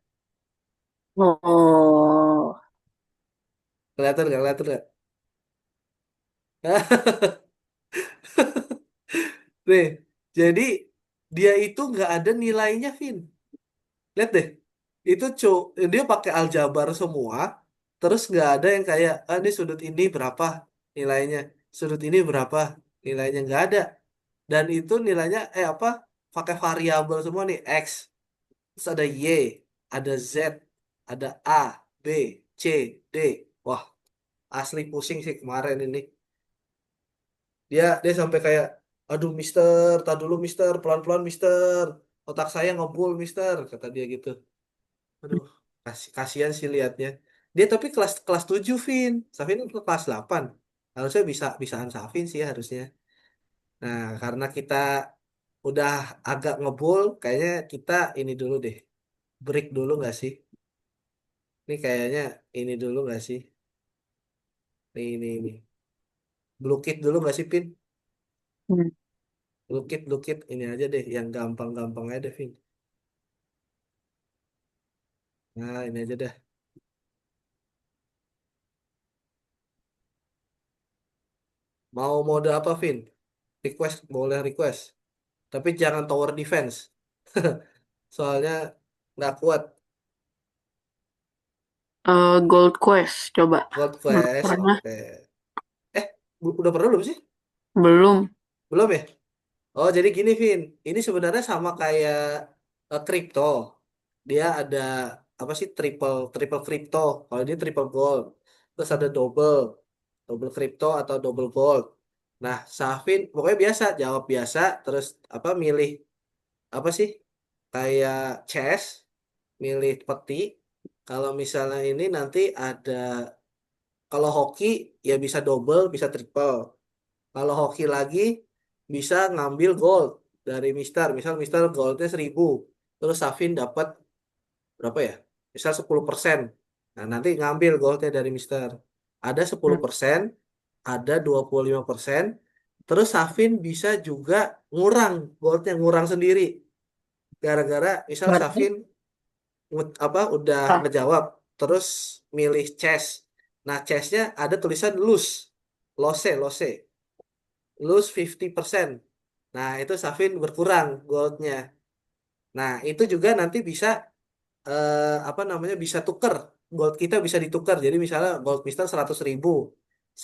Speaker 2: Oh,
Speaker 1: Kelihatan nggak? Kelihatan nggak? Nih, jadi dia itu nggak ada nilainya, Vin. Lihat deh, itu dia pakai aljabar semua, terus nggak ada yang kayak, ini sudut ini berapa nilainya, sudut ini berapa nilainya nggak ada. Dan itu nilainya apa? Pakai variabel semua nih x, terus ada y, ada z, ada a, b, c, d. Wah, asli pusing sih kemarin ini. Dia sampai kayak, aduh Mister, tak dulu Mister, pelan-pelan Mister, otak saya ngebul Mister, kata dia gitu. Aduh, kasihan sih liatnya. Dia tapi kelas kelas 7 Vin. Safin itu kelas 8. Harusnya bisaan Safin sih harusnya. Nah, karena kita udah agak ngebul, kayaknya kita ini dulu deh. Break dulu nggak sih? Ini kayaknya ini dulu nggak sih? Ini. Blue dulu nggak sih, Pin?
Speaker 2: hmm.
Speaker 1: Blue ini aja deh, yang gampang-gampang aja deh, Vin. Nah, ini aja deh. Mau mode apa, Vin? Request, boleh request. Tapi jangan tower defense. Soalnya nggak kuat.
Speaker 2: Gold Quest, coba.
Speaker 1: Gold
Speaker 2: Belum
Speaker 1: Quest,
Speaker 2: pernah.
Speaker 1: oke. Udah pernah belum sih?
Speaker 2: Belum.
Speaker 1: Belum ya? Oh, jadi gini, Vin. Ini sebenarnya sama kayak kripto. Dia ada apa sih triple triple crypto. Kalau ini triple gold. Terus ada double double crypto atau double gold. Nah, Safin pokoknya biasa jawab biasa terus apa milih apa sih kayak chess, milih peti. Kalau misalnya ini nanti ada kalau hoki ya bisa double, bisa triple. Kalau hoki lagi bisa ngambil gold dari Mister. Misal Mister goldnya 1000. Terus Safin dapat berapa ya? Misal 10%. Nah, nanti ngambil goldnya dari Mister. Ada 10%, ada 25%. Terus Safin bisa juga ngurang goldnya, ngurang sendiri. Gara-gara misal
Speaker 2: Berarti
Speaker 1: Safin apa udah
Speaker 2: ah,
Speaker 1: ngejawab, terus milih chess. Nah, chessnya ada tulisan lose, lose. Lose 50%. Nah, itu Safin berkurang goldnya. Nah, itu juga nanti bisa apa namanya bisa tuker. Gold kita bisa ditukar. Jadi misalnya gold Mister 100.000,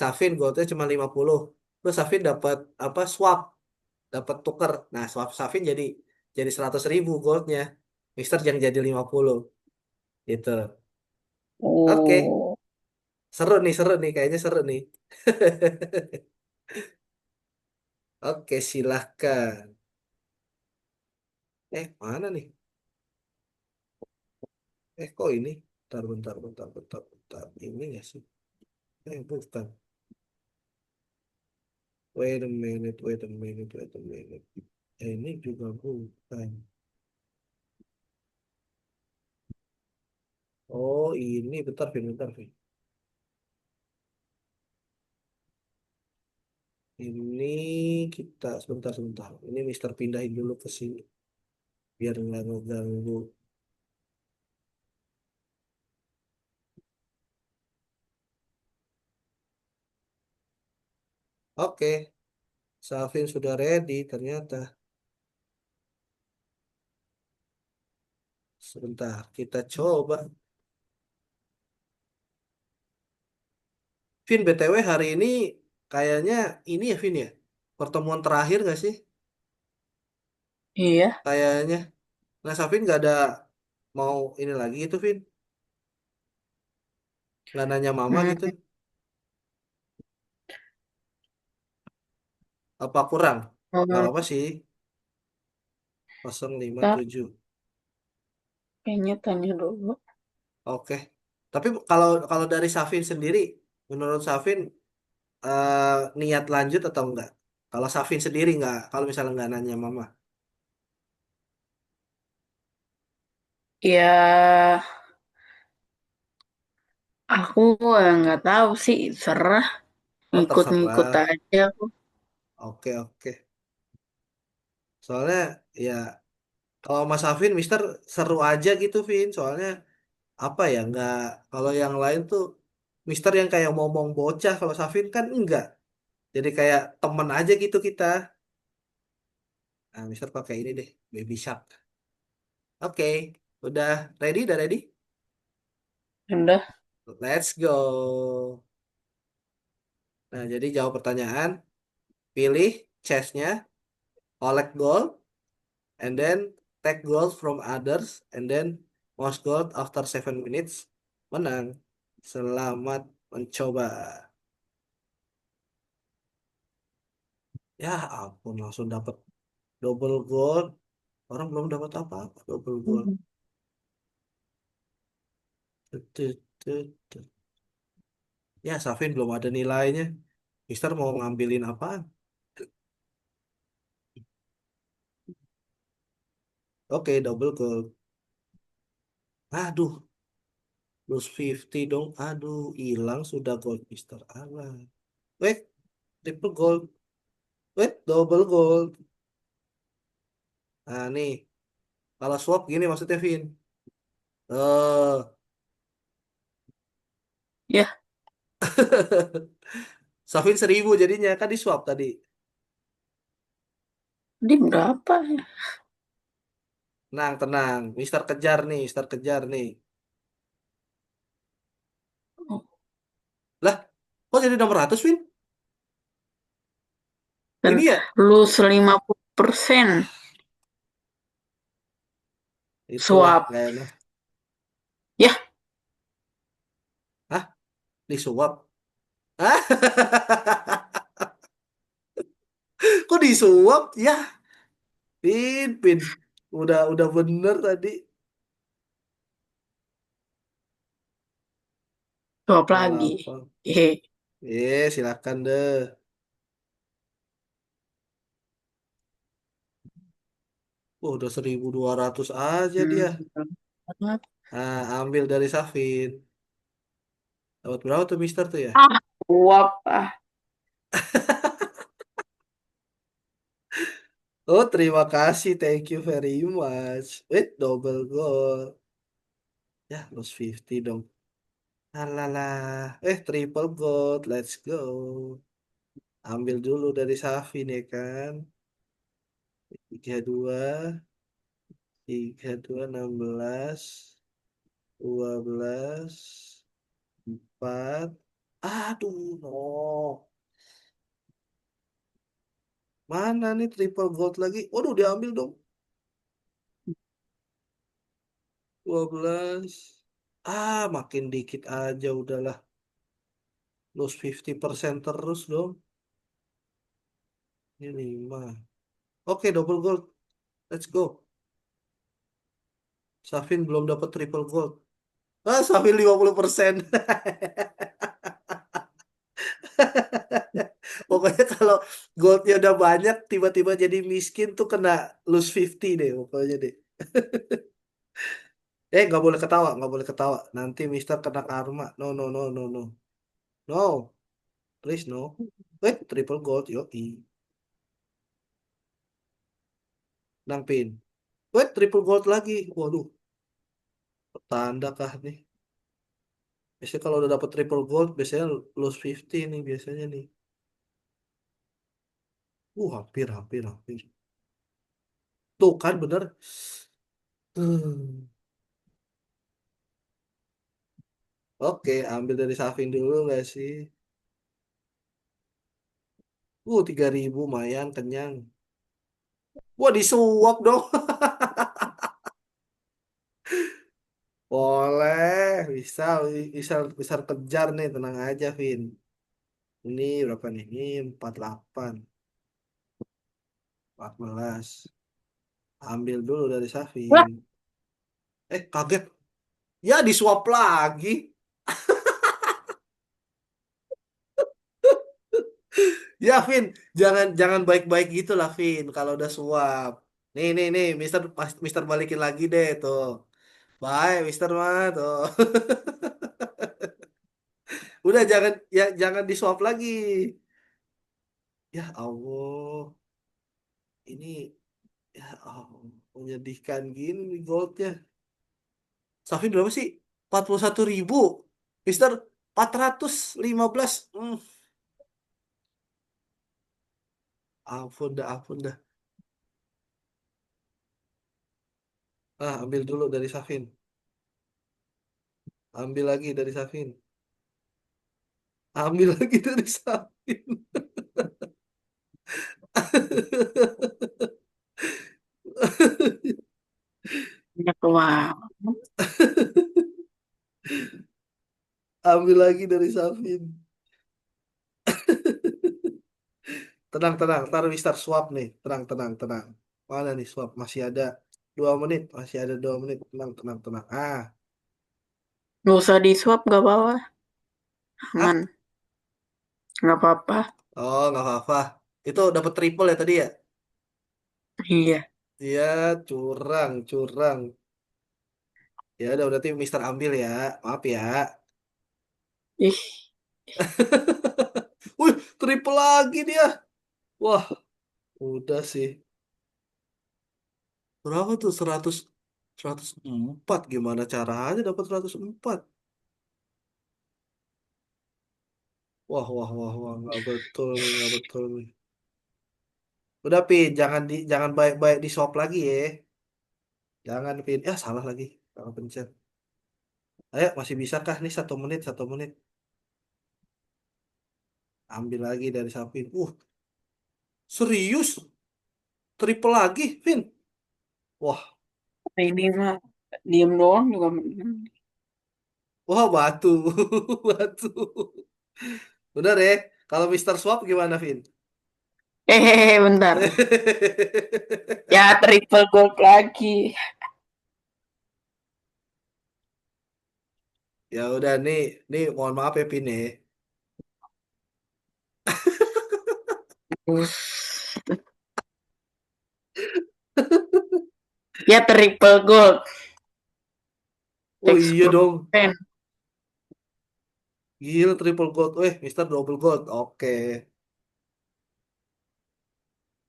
Speaker 1: Safin goldnya cuma 50. Terus Safin dapat apa swap, dapat tuker. Nah, swap Safin jadi 100.000 goldnya. Mister yang jadi 50 gitu. Oke,
Speaker 2: oh,
Speaker 1: seru nih, kayaknya seru nih. Oke, silahkan. Mana nih? Kok ini? Bentar. Ini nggak sih? Bukan. Wait a minute. Ini juga bukan. Oh, ini bentar, Vin. Ini kita sebentar. Ini Mister pindahin dulu ke sini biar nggak ngeganggu. Oke, Salvin sudah ready ternyata. Sebentar, kita coba. Vin, BTW hari ini kayaknya ini ya, Vin ya. Pertemuan terakhir nggak sih?
Speaker 2: iya.
Speaker 1: Kayaknya. Nah, Savin nggak ada mau ini lagi itu, Vin. Nggak nanya mama
Speaker 2: Hmm,
Speaker 1: gitu. Apa kurang? Nggak
Speaker 2: oh,
Speaker 1: apa-apa sih. 057.
Speaker 2: ntar kayaknya tanya dulu.
Speaker 1: Oke. Tapi kalau kalau dari Safin sendiri, menurut Safin niat lanjut atau enggak? Kalau Safin sendiri enggak, kalau misalnya enggak nanya mama.
Speaker 2: Ya, aku nggak tahu sih, serah
Speaker 1: Oh,
Speaker 2: ngikut-ngikut
Speaker 1: terserah.
Speaker 2: aja aku.
Speaker 1: Oke. Soalnya ya kalau Mas Safin, Mister seru aja gitu, Vin. Soalnya apa ya, enggak. Kalau yang lain tuh Mister yang kayak ngomong bocah, kalau Safin kan enggak. Jadi kayak temen aja gitu kita. Nah, Mister pakai ini deh, Baby Shark. Oke, udah ready?
Speaker 2: Udah,
Speaker 1: Let's go. Nah, jadi jawab pertanyaan, pilih chestnya, collect gold, and then take gold from others, and then most gold after 7 minutes. Menang. Selamat mencoba. Ya ampun, langsung dapat double gold. Orang belum dapat apa-apa, double gold. Tut, tut, tut, tut. Ya, Safin belum ada nilainya. Mister mau ngambilin apaan? Oke, double gold. Aduh, plus 50 dong. Aduh, hilang sudah gold Mister. Alah. Wait, triple gold. Wait, double gold. Nah, nih. Kalau swap gini maksudnya, Vin.
Speaker 2: ya,
Speaker 1: Safin 1000 jadinya. Kan di swap tadi.
Speaker 2: di berapa ya?
Speaker 1: Tenang. Mister kejar nih. Mister kejar nih.
Speaker 2: Oh,
Speaker 1: Lah, kok jadi 600, Vin?
Speaker 2: kan
Speaker 1: Ini ya?
Speaker 2: lose 50%
Speaker 1: Itulah
Speaker 2: swap.
Speaker 1: gak enak.
Speaker 2: Yah,
Speaker 1: Hah? Disuap? Hah? Kok disuap? Ya, Pin. Udah bener tadi.
Speaker 2: suap
Speaker 1: Nggak
Speaker 2: lagi.
Speaker 1: apa.
Speaker 2: Hehe.
Speaker 1: Silakan deh. Udah 1.200 aja dia.
Speaker 2: Betul banget.
Speaker 1: Nah, ambil dari Safin. Dapat berapa tuh Mister tuh ya?
Speaker 2: Ah, suap ah.
Speaker 1: Oh, terima kasih. Thank you very much. Wait, double goal. Ya, plus 50 dong. Alah. Triple gold. Let's go. Ambil dulu dari Safin ya kan. 32, 16, 12, 4. Aduh, no. Mana nih triple gold lagi? Waduh, diambil dong. 12. Makin dikit aja udahlah. Lose 50% terus dong. Ini 5. Oke, double gold. Let's go. Safin belum dapat triple gold. Safin 50%. Pokoknya kalau goldnya udah banyak, tiba-tiba jadi miskin tuh kena lose 50 deh pokoknya deh. Nggak boleh ketawa, nggak boleh ketawa. Nanti Mister kena karma. No, no, no, no, no. No, please no. Triple gold, yoi. Nang pin. Triple gold lagi. Waduh, tanda kah nih? Biasanya kalau udah dapet triple gold, biasanya lose 50 nih biasanya nih. Hampir, hampir, hampir. Tuh kan bener. Hmm. Oke, ambil dari Safin dulu nggak sih? 3.000 lumayan kenyang. Wah, disuap dong. Boleh, bisa, bisa, bisa kejar nih, tenang aja, Vin. Ini berapa nih? Ini 48, 14. Ambil dulu dari
Speaker 2: Wah,
Speaker 1: Safin. Kaget. Ya, disuap lagi. Ya, Vin, jangan jangan baik-baik gitu lah, Vin, kalau udah suap. Nih, Mister balikin lagi deh tuh. Bye, Mister mah tuh. Udah jangan disuap lagi. Ya Allah, ini ya Allah, menyedihkan gini nih goldnya. Safin berapa sih? 41.000. Mister 415. Ampun dah. Ambil dulu dari Safin. Ambil lagi dari Safin. Ambil lagi dari Safin.
Speaker 2: banyak banget.
Speaker 1: Ambil lagi dari Safin. Tenang. Ntar Mister swap nih. Tenang. Mana nih swap? Masih ada 2 menit. Masih ada 2 menit. Tenang.
Speaker 2: Nggak usah disuap, gak apa-apa.
Speaker 1: Hah?
Speaker 2: Aman, nggak apa-apa.
Speaker 1: Oh, nggak apa-apa. Itu dapat triple ya tadi ya?
Speaker 2: Iya.
Speaker 1: Iya, curang. Ya udah berarti Mister ambil ya. Maaf ya.
Speaker 2: Ih,
Speaker 1: Wih, triple lagi dia. Wah, udah sih. Berapa tuh? 104. Gimana caranya dapat 104? Wah. Nggak betul nih, nggak betul nih. Udah, Pin. Jangan baik-baik di swap lagi ya. Jangan, Pin. Ya, salah lagi. Salah pencet. Ayo, masih bisa kah nih 1 menit, 1 menit. Ambil lagi dari Sapin. Serius? Triple lagi, Vin? Wah,
Speaker 2: ini mah diem doang juga menang.
Speaker 1: Wah, batu. Batu. Bener ya? Kalau Mister Swap gimana, Vin?
Speaker 2: Bentar. Ya, triple gold lagi.
Speaker 1: Ya udah nih mohon maaf ya Vin ya.
Speaker 2: Us. Ya, triple gold.
Speaker 1: Oh iya
Speaker 2: Explode
Speaker 1: dong.
Speaker 2: pen.
Speaker 1: Gila triple gold. Mister double gold. Oke.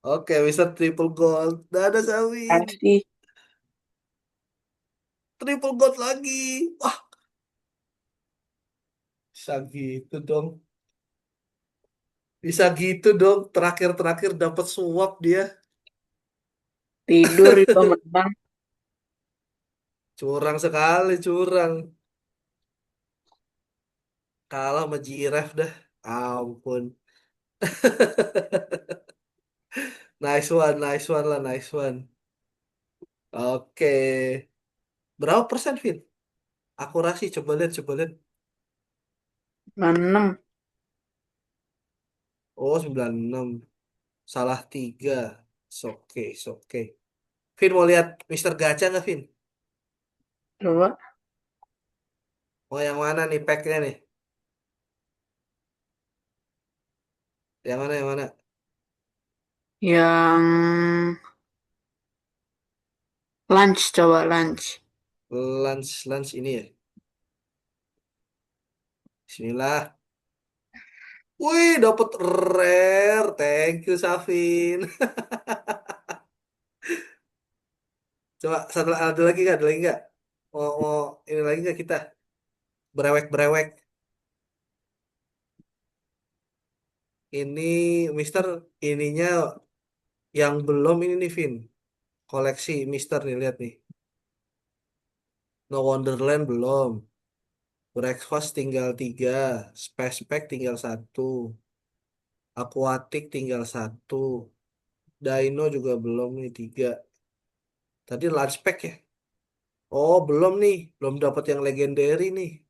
Speaker 1: Oke, Mister triple gold. Dadah Sawin.
Speaker 2: Kasih.
Speaker 1: Triple gold lagi. Wah, bisa gitu dong. Bisa gitu dong. Terakhir-terakhir dapat suap dia.
Speaker 2: Tidur juga menang.
Speaker 1: Curang sekali, curang. Kalah sama GIRF dah. Ampun. Nice one lah, nice one. Oke. Berapa persen, Vin? Akurasi, coba lihat.
Speaker 2: 6.
Speaker 1: Oh, 96. Salah 3. Oke, oke. Vin mau lihat Mister Gacha nggak, Vin?
Speaker 2: Coba.
Speaker 1: Oh, yang mana nih packnya nih? Yang mana, yang mana?
Speaker 2: Yang lunch, coba lunch.
Speaker 1: Lunch ini ya. Bismillah. Wih, dapat rare. Thank you, Safin. Coba satu ada lagi nggak? Ada lagi nggak? Mau ini lagi nggak kita? Brewek. Ini Mister ininya yang belum ini nih, Vin. Koleksi Mister nih, lihat nih. No Wonderland belum. Breakfast tinggal 3. Space Pack tinggal 1. Aquatic tinggal 1. Dino juga belum nih 3. Tadi Lunch Pack ya? Oh, belum nih. Belum dapat yang legendary nih.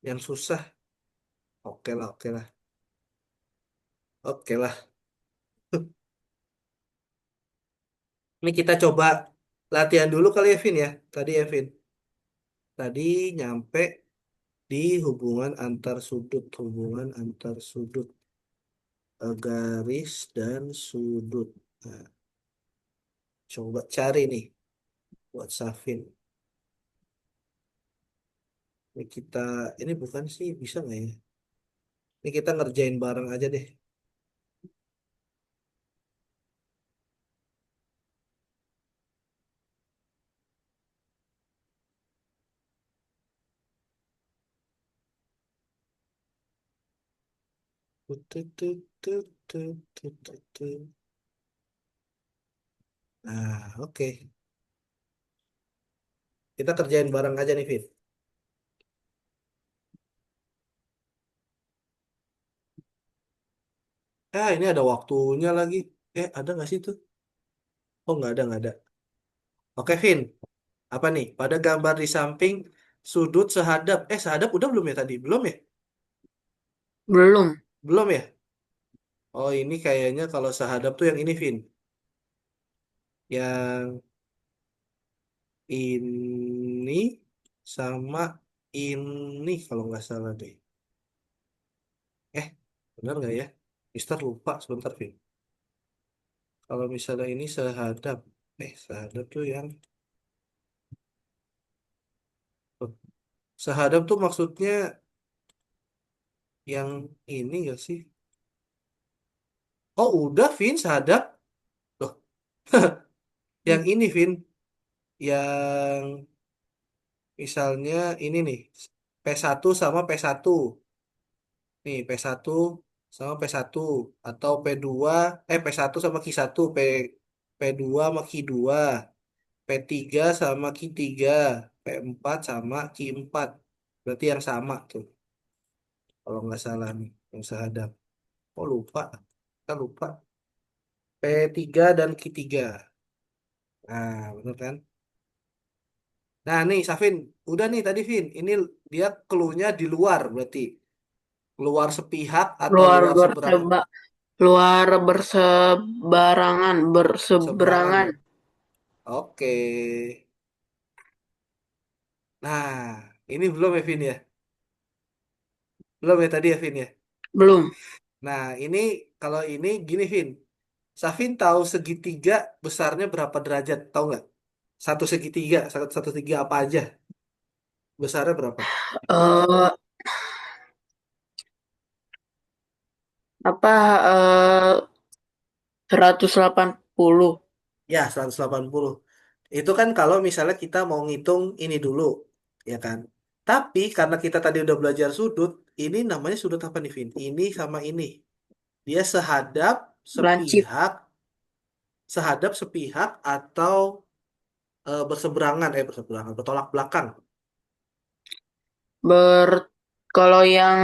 Speaker 1: Yang susah. Oke lah, oke lah. Oke lah. Ini kita coba latihan dulu kali ya, Vin ya. Tadi ya, Vin. Tadi nyampe di hubungan antar sudut, garis dan sudut. Nah, coba cari nih buat Safin. Ini bukan sih bisa nggak ya? Ini kita ngerjain bareng aja deh. Tut, tut, tut, tut, tut, tut, tut, tut. Nah, oke. Kita kerjain bareng aja nih, Vin. Ini ada waktunya lagi. Ada nggak sih tuh? Oh, nggak ada. Oke, Vin. Apa nih? Pada gambar di samping sudut sehadap. Sehadap udah belum ya tadi? Belum ya?
Speaker 2: Belum.
Speaker 1: Belum ya? Oh, ini kayaknya kalau sehadap tuh yang ini, Vin. Yang ini sama ini kalau nggak salah deh. Eh, benar nggak ya? Mister lupa sebentar, Vin. Kalau misalnya ini sehadap. Sehadap tuh yang... oh, sehadap tuh maksudnya yang ini nggak sih? Oh, udah, Vin, sehadap. Loh, yang ini, Vin. Yang misalnya ini nih. P1 sama P1. Nih, P1 sama P1 atau P1 sama Q1, P2 sama Q2, P3 sama Q3, P4 sama Q4. Berarti yang sama tuh. Kalau nggak salah nih, yang sehadap. Oh, lupa. Kita lupa. P3 dan Q3. Nah, bener kan? Nah nih, Safin, udah nih tadi, Vin. Ini dia clue-nya di luar berarti. Luar sepihak atau
Speaker 2: Luar
Speaker 1: luar seberangan?
Speaker 2: berseba, luar bersebarangan,
Speaker 1: Seberangan
Speaker 2: berseberangan.
Speaker 1: ya. Oke. Nah, ini belum ya, Vin ya? Belum ya tadi ya, Vin ya?
Speaker 2: Belum.
Speaker 1: Nah, ini kalau ini gini, Vin. Safin tahu segitiga besarnya berapa derajat? Tahu nggak? Satu segitiga, satu segitiga apa aja? Besarnya berapa?
Speaker 2: eh apa 180.
Speaker 1: Ya, 180. Itu kan kalau misalnya kita mau ngitung ini dulu, ya kan? Tapi karena kita tadi udah belajar sudut, ini namanya sudut apa nih, Vin? Ini sama ini. Dia sehadap,
Speaker 2: Lancip.
Speaker 1: sepihak, sehadap, sepihak, atau berseberangan, berseberangan, bertolak belakang.
Speaker 2: Ber Kalau yang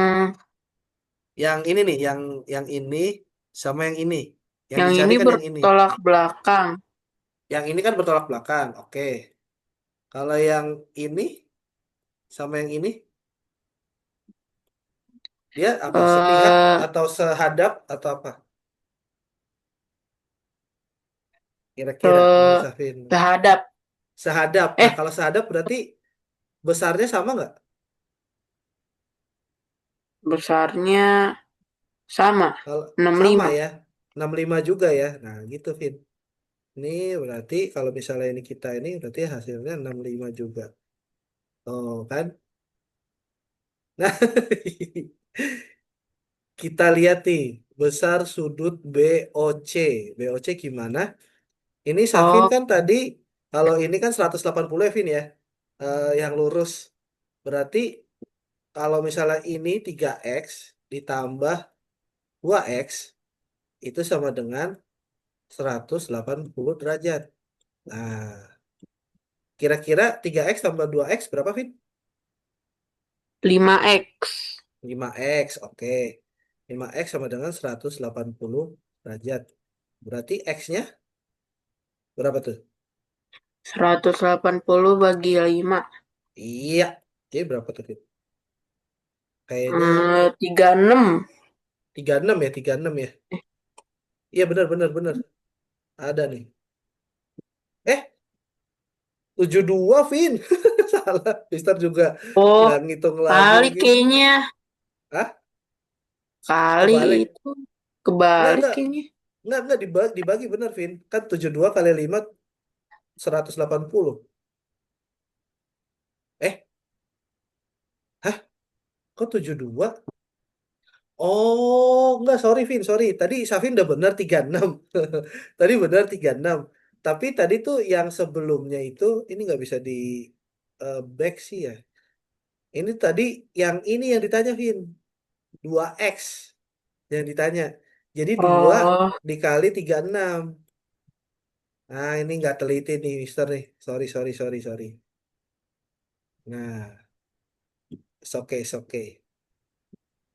Speaker 1: Yang ini nih, yang ini sama yang ini. Yang
Speaker 2: yang
Speaker 1: dicari
Speaker 2: ini
Speaker 1: kan yang ini.
Speaker 2: bertolak belakang.
Speaker 1: Yang ini kan bertolak belakang. Oke. Kalau yang ini sama yang ini, dia apa? Sepihak
Speaker 2: eh
Speaker 1: atau sehadap atau apa? Kira-kira menurut
Speaker 2: se
Speaker 1: Safin.
Speaker 2: Sehadap.
Speaker 1: Sehadap. Nah,
Speaker 2: Eh,
Speaker 1: kalau sehadap berarti besarnya sama nggak?
Speaker 2: besarnya sama,
Speaker 1: Kalau
Speaker 2: enam puluh
Speaker 1: sama
Speaker 2: lima.
Speaker 1: ya. 65 juga ya. Nah, gitu, Vin. Ini berarti kalau misalnya ini kita ini berarti hasilnya 65 juga. Oh, kan? Nah, kita lihat nih, besar sudut BOC. BOC gimana? Ini Safin
Speaker 2: Oh,
Speaker 1: kan tadi, kalau ini kan 180 ya, Vin ya. Yang lurus. Berarti kalau misalnya ini 3x ditambah 2x itu sama dengan 180 derajat. Nah, kira-kira 3x tambah 2x berapa, Vin?
Speaker 2: 5x.
Speaker 1: 5x, oke. 5x sama dengan 180 derajat. Berarti x-nya berapa tuh?
Speaker 2: 180 bagi 5.
Speaker 1: Iya. Jadi berapa tuh, Vin? Kayaknya
Speaker 2: 36.
Speaker 1: 36 ya, 36 ya. Iya, benar, benar, benar. Ada nih. Eh, 72, Vin. Salah. Mister juga
Speaker 2: Oh,
Speaker 1: nggak ngitung lagi
Speaker 2: kali
Speaker 1: lagi.
Speaker 2: kayaknya.
Speaker 1: Hah?
Speaker 2: Kali
Speaker 1: Kebalik.
Speaker 2: itu. Kebalik
Speaker 1: Enggak.
Speaker 2: kayaknya.
Speaker 1: Enggak dibagi benar, Vin. Kan 72 kali 5 180. Eh, hah? Kok 72? Oh, enggak, sorry, Vin, sorry. Tadi Safin udah benar 36. Tadi benar 36. Tapi tadi tuh yang sebelumnya itu, ini nggak bisa di back sih ya. Ini tadi yang ini yang ditanya, Vin. 2x yang ditanya. Jadi 2
Speaker 2: Oh,
Speaker 1: dikali 36. Nah, ini nggak teliti nih, Mister nih. Sorry, sorry, sorry, sorry. Nah, it's okay, it's okay.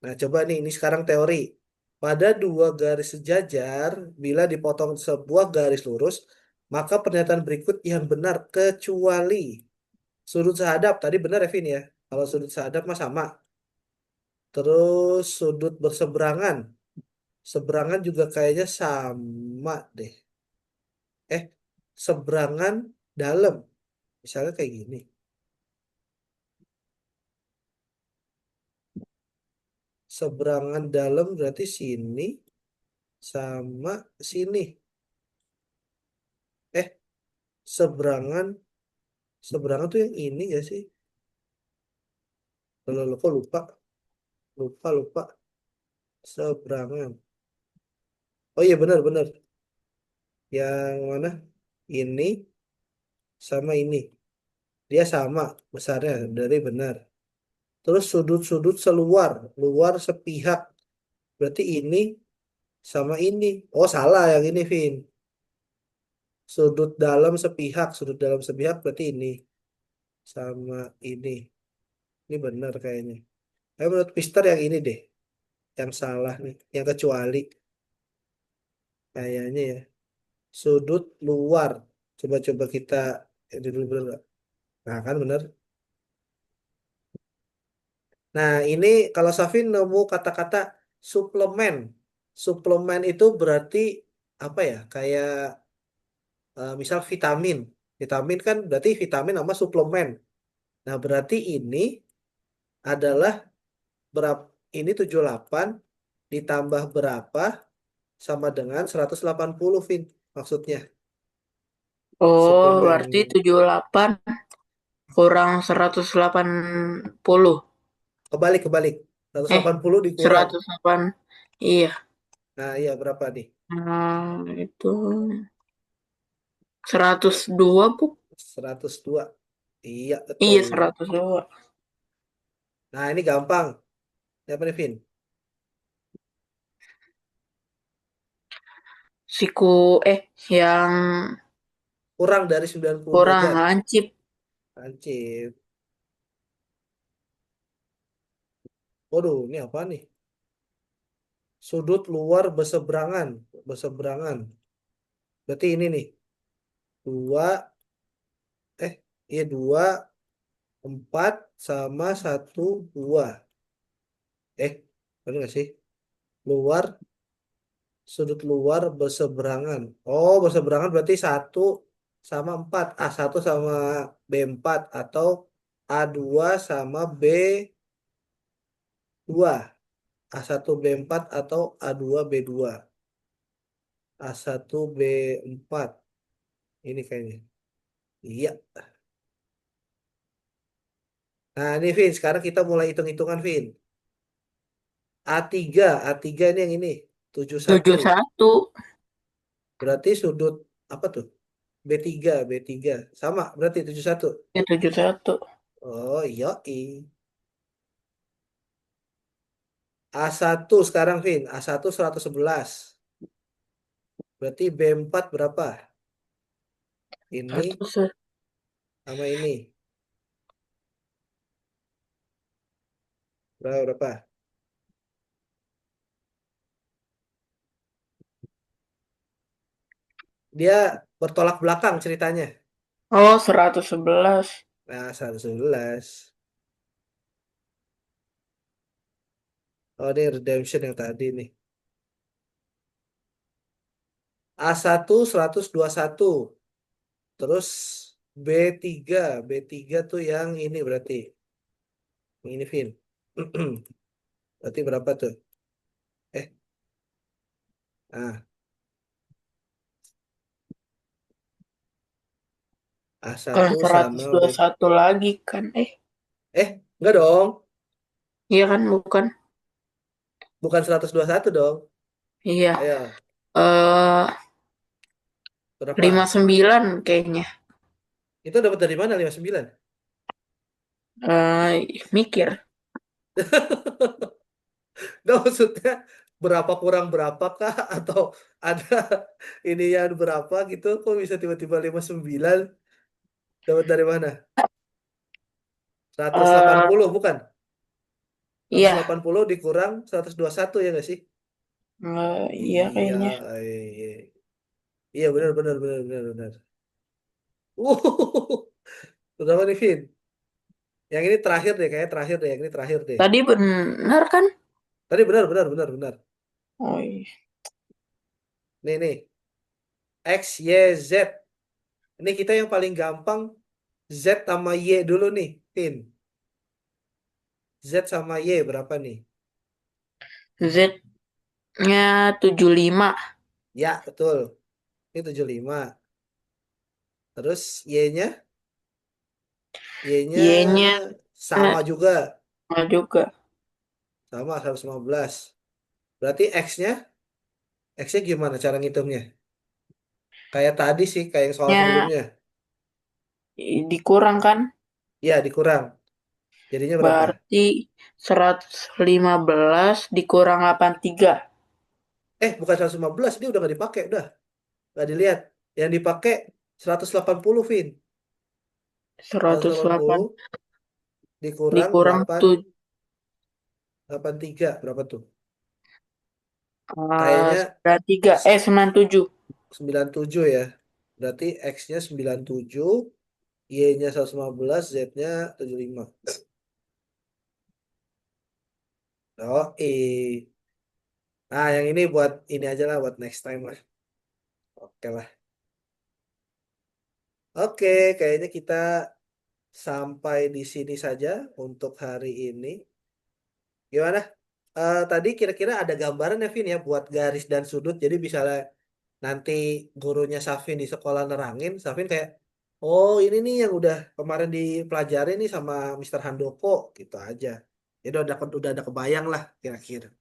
Speaker 1: Nah, coba nih, ini sekarang teori. Pada dua garis sejajar, bila dipotong sebuah garis lurus, maka pernyataan berikut yang benar, kecuali sudut sehadap. Tadi benar ya, Vin ya? Kalau sudut sehadap mah sama. Terus sudut berseberangan. Seberangan juga kayaknya sama deh. Eh, seberangan dalam. Misalnya kayak gini. Seberangan dalam berarti sini sama sini. Eh, seberangan seberangan tuh yang ini gak sih? Kalau kok lupa, lupa, lupa. Seberangan. Oh iya, benar, benar. Yang mana? Ini sama ini. Dia sama besarnya dari benar. Terus sudut-sudut seluar, luar sepihak. Berarti ini sama ini. Oh, salah yang ini, Vin. Sudut dalam sepihak berarti ini sama ini. Ini benar kayaknya. Tapi menurut Mister yang ini deh, yang salah nih, yang kecuali kayaknya ya. Sudut luar. Coba-coba kita ini dulu bener nggak? Nah, kan bener. Nah, ini kalau Safin nemu kata-kata suplemen. Suplemen itu berarti apa ya? Kayak misal vitamin. Vitamin kan berarti vitamin sama suplemen. Nah, berarti ini adalah berapa, ini 78 ditambah berapa sama dengan 180 Vin, maksudnya.
Speaker 2: Oh, berarti
Speaker 1: Suplemen.
Speaker 2: 78 kurang 180.
Speaker 1: Kebalik, kebalik. seratus
Speaker 2: Eh,
Speaker 1: delapan puluh dikurang.
Speaker 2: 108. Iya.
Speaker 1: Nah, iya berapa nih?
Speaker 2: Itu 102, Bu.
Speaker 1: 102. Iya,
Speaker 2: Iya,
Speaker 1: betul.
Speaker 2: 102.
Speaker 1: Nah, ini gampang. Ini apa nih, Vin?
Speaker 2: Yang
Speaker 1: Kurang dari 90
Speaker 2: kurang
Speaker 1: derajat.
Speaker 2: lancip.
Speaker 1: Lancip. Waduh, ini apa nih? Sudut luar berseberangan. Berseberangan. Berarti ini nih. Dua, iya dua, empat, sama satu, dua. Benar nggak sih? Luar, sudut luar berseberangan. Oh, berseberangan berarti satu sama empat. A1 sama B4. Atau A2 sama B2. A1 B4 atau A2 B2. A1 B4. Ini kayaknya. Iya. Nah, ini Vin. Sekarang kita mulai hitung-hitungan, Vin. A3 ini yang ini. 71.
Speaker 2: 71.
Speaker 1: Berarti sudut apa tuh? B3. Sama berarti 71.
Speaker 2: Ya, 71.
Speaker 1: Oh, iya. A1 sekarang, Vin. A1 111. Berarti B4 berapa? Ini
Speaker 2: 100.
Speaker 1: sama ini. Berapa? Dia bertolak belakang ceritanya.
Speaker 2: Oh, 111.
Speaker 1: Nah, 111. Oh, ini redemption yang tadi nih. A1 121. Terus B3. B3 tuh yang ini berarti. Yang ini, Vin. Berarti berapa tuh? Eh, ah,
Speaker 2: Kan
Speaker 1: A1
Speaker 2: seratus
Speaker 1: sama
Speaker 2: dua
Speaker 1: B.
Speaker 2: puluh satu lagi kan.
Speaker 1: Enggak dong.
Speaker 2: Iya kan, bukan?
Speaker 1: Bukan 121 dong.
Speaker 2: Iya.
Speaker 1: Ayo,
Speaker 2: Eh,
Speaker 1: berapa?
Speaker 2: 59 kayaknya.
Speaker 1: Itu dapat dari mana 59?
Speaker 2: Mikir.
Speaker 1: Nggak, maksudnya berapa kurang berapa kah? Atau ada ini yang berapa gitu? Kok bisa tiba-tiba 59? Dapat dari mana? Seratus delapan
Speaker 2: Eh,
Speaker 1: puluh bukan? Seratus
Speaker 2: iya.
Speaker 1: delapan puluh dikurang 121 ya nggak sih?
Speaker 2: Iya
Speaker 1: Iya,
Speaker 2: kayaknya.
Speaker 1: iya, iya benar benar benar benar benar. Berapa nih, Vin? Yang ini terakhir deh, kayaknya terakhir deh. Yang ini terakhir deh.
Speaker 2: Tadi benar kan?
Speaker 1: Tadi benar benar benar benar.
Speaker 2: Oh iya.
Speaker 1: Nih, X, Y, Z. Ini kita yang paling gampang Z sama Y dulu nih, Vin. Z sama Y berapa nih?
Speaker 2: Z-nya 75.
Speaker 1: Ya, betul. Ini 75. Terus Y-nya? Y-nya
Speaker 2: Y-nya
Speaker 1: sama juga.
Speaker 2: juga.
Speaker 1: Sama 115. Berarti X-nya? X-nya gimana cara ngitungnya? Kayak tadi sih, kayak yang soal
Speaker 2: Nya
Speaker 1: sebelumnya.
Speaker 2: dikurang kan?
Speaker 1: Ya, dikurang. Jadinya berapa?
Speaker 2: Berarti 115 dikurang 83.
Speaker 1: Bukan 115. Ini udah nggak dipakai. Udah. Nggak dilihat. Yang dipakai 180, Vin. seratus
Speaker 2: 108
Speaker 1: delapan puluh dikurang
Speaker 2: dikurang
Speaker 1: 83. Berapa tuh? Kayaknya
Speaker 2: 93. 97.
Speaker 1: 97 ya. Berarti X-nya 97. Y-nya 115, Z-nya 75. Oh, Nah, yang ini buat ini aja lah, buat next time lah. Oke lah. Oke, kayaknya kita sampai di sini saja untuk hari ini. Gimana? Tadi kira-kira ada gambaran ya, Vin ya, buat garis dan sudut. Jadi bisa nanti gurunya Safin di sekolah nerangin, Safin kayak, oh ini nih yang udah kemarin dipelajari nih sama Mister Handoko, gitu aja. Jadi udah ada kebayang lah kira-kira.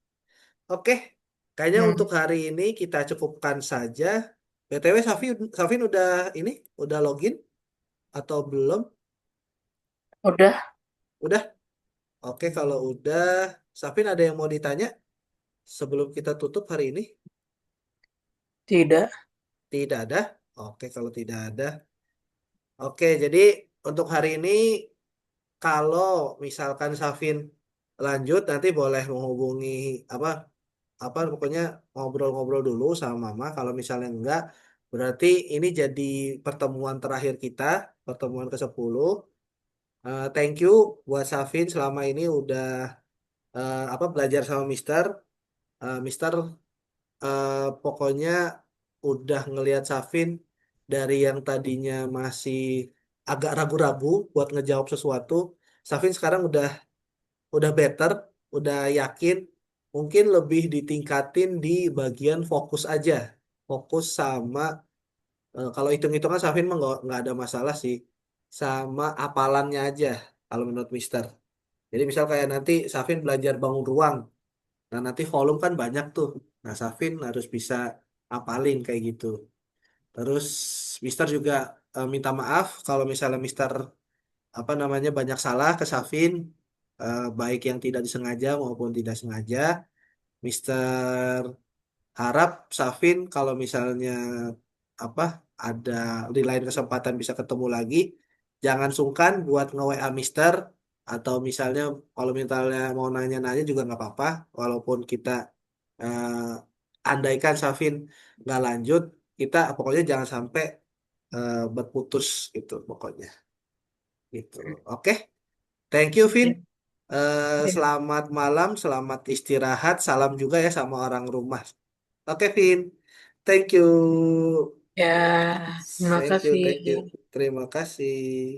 Speaker 1: Oke, kayaknya untuk
Speaker 2: Hmm,
Speaker 1: hari ini kita cukupkan saja. BTW Safin udah ini, udah login atau belum?
Speaker 2: udah,
Speaker 1: Udah? Oke, kalau udah, Safin ada yang mau ditanya sebelum kita tutup hari ini?
Speaker 2: tidak.
Speaker 1: Tidak ada? Oke, kalau tidak ada. Oke, jadi untuk hari ini kalau misalkan Safin lanjut nanti boleh menghubungi apa apa pokoknya ngobrol-ngobrol dulu sama Mama. Kalau misalnya enggak, berarti ini jadi pertemuan terakhir kita, pertemuan ke-10. Thank you buat Safin selama ini udah belajar sama Mister. Mister pokoknya udah ngelihat Safin dari yang tadinya masih agak ragu-ragu buat ngejawab sesuatu. Safin sekarang udah better, udah yakin. Mungkin lebih ditingkatin di bagian fokus aja. Fokus sama kalau hitung-hitungan Safin mah nggak ada masalah sih. Sama apalannya aja kalau menurut Mister. Jadi misal kayak nanti Safin belajar bangun ruang. Nah, nanti volume kan banyak tuh. Nah, Safin harus bisa apalin kayak gitu. Terus Mister juga minta maaf kalau misalnya Mister banyak salah ke Safin, baik yang tidak disengaja maupun tidak sengaja. Mister harap Safin kalau misalnya apa ada di lain kesempatan bisa ketemu lagi, jangan sungkan buat nge-WA Mister atau misalnya kalau misalnya mau nanya-nanya juga nggak apa-apa, walaupun kita andaikan Safin nggak lanjut, kita pokoknya jangan sampai berputus gitu pokoknya gitu. Oke, thank you Vin.
Speaker 2: Ya, ya.
Speaker 1: Selamat malam, selamat istirahat. Salam juga ya sama orang rumah. Oke Vin, thank you,
Speaker 2: Ya, terima
Speaker 1: thank you,
Speaker 2: kasih.
Speaker 1: thank you. Terima kasih.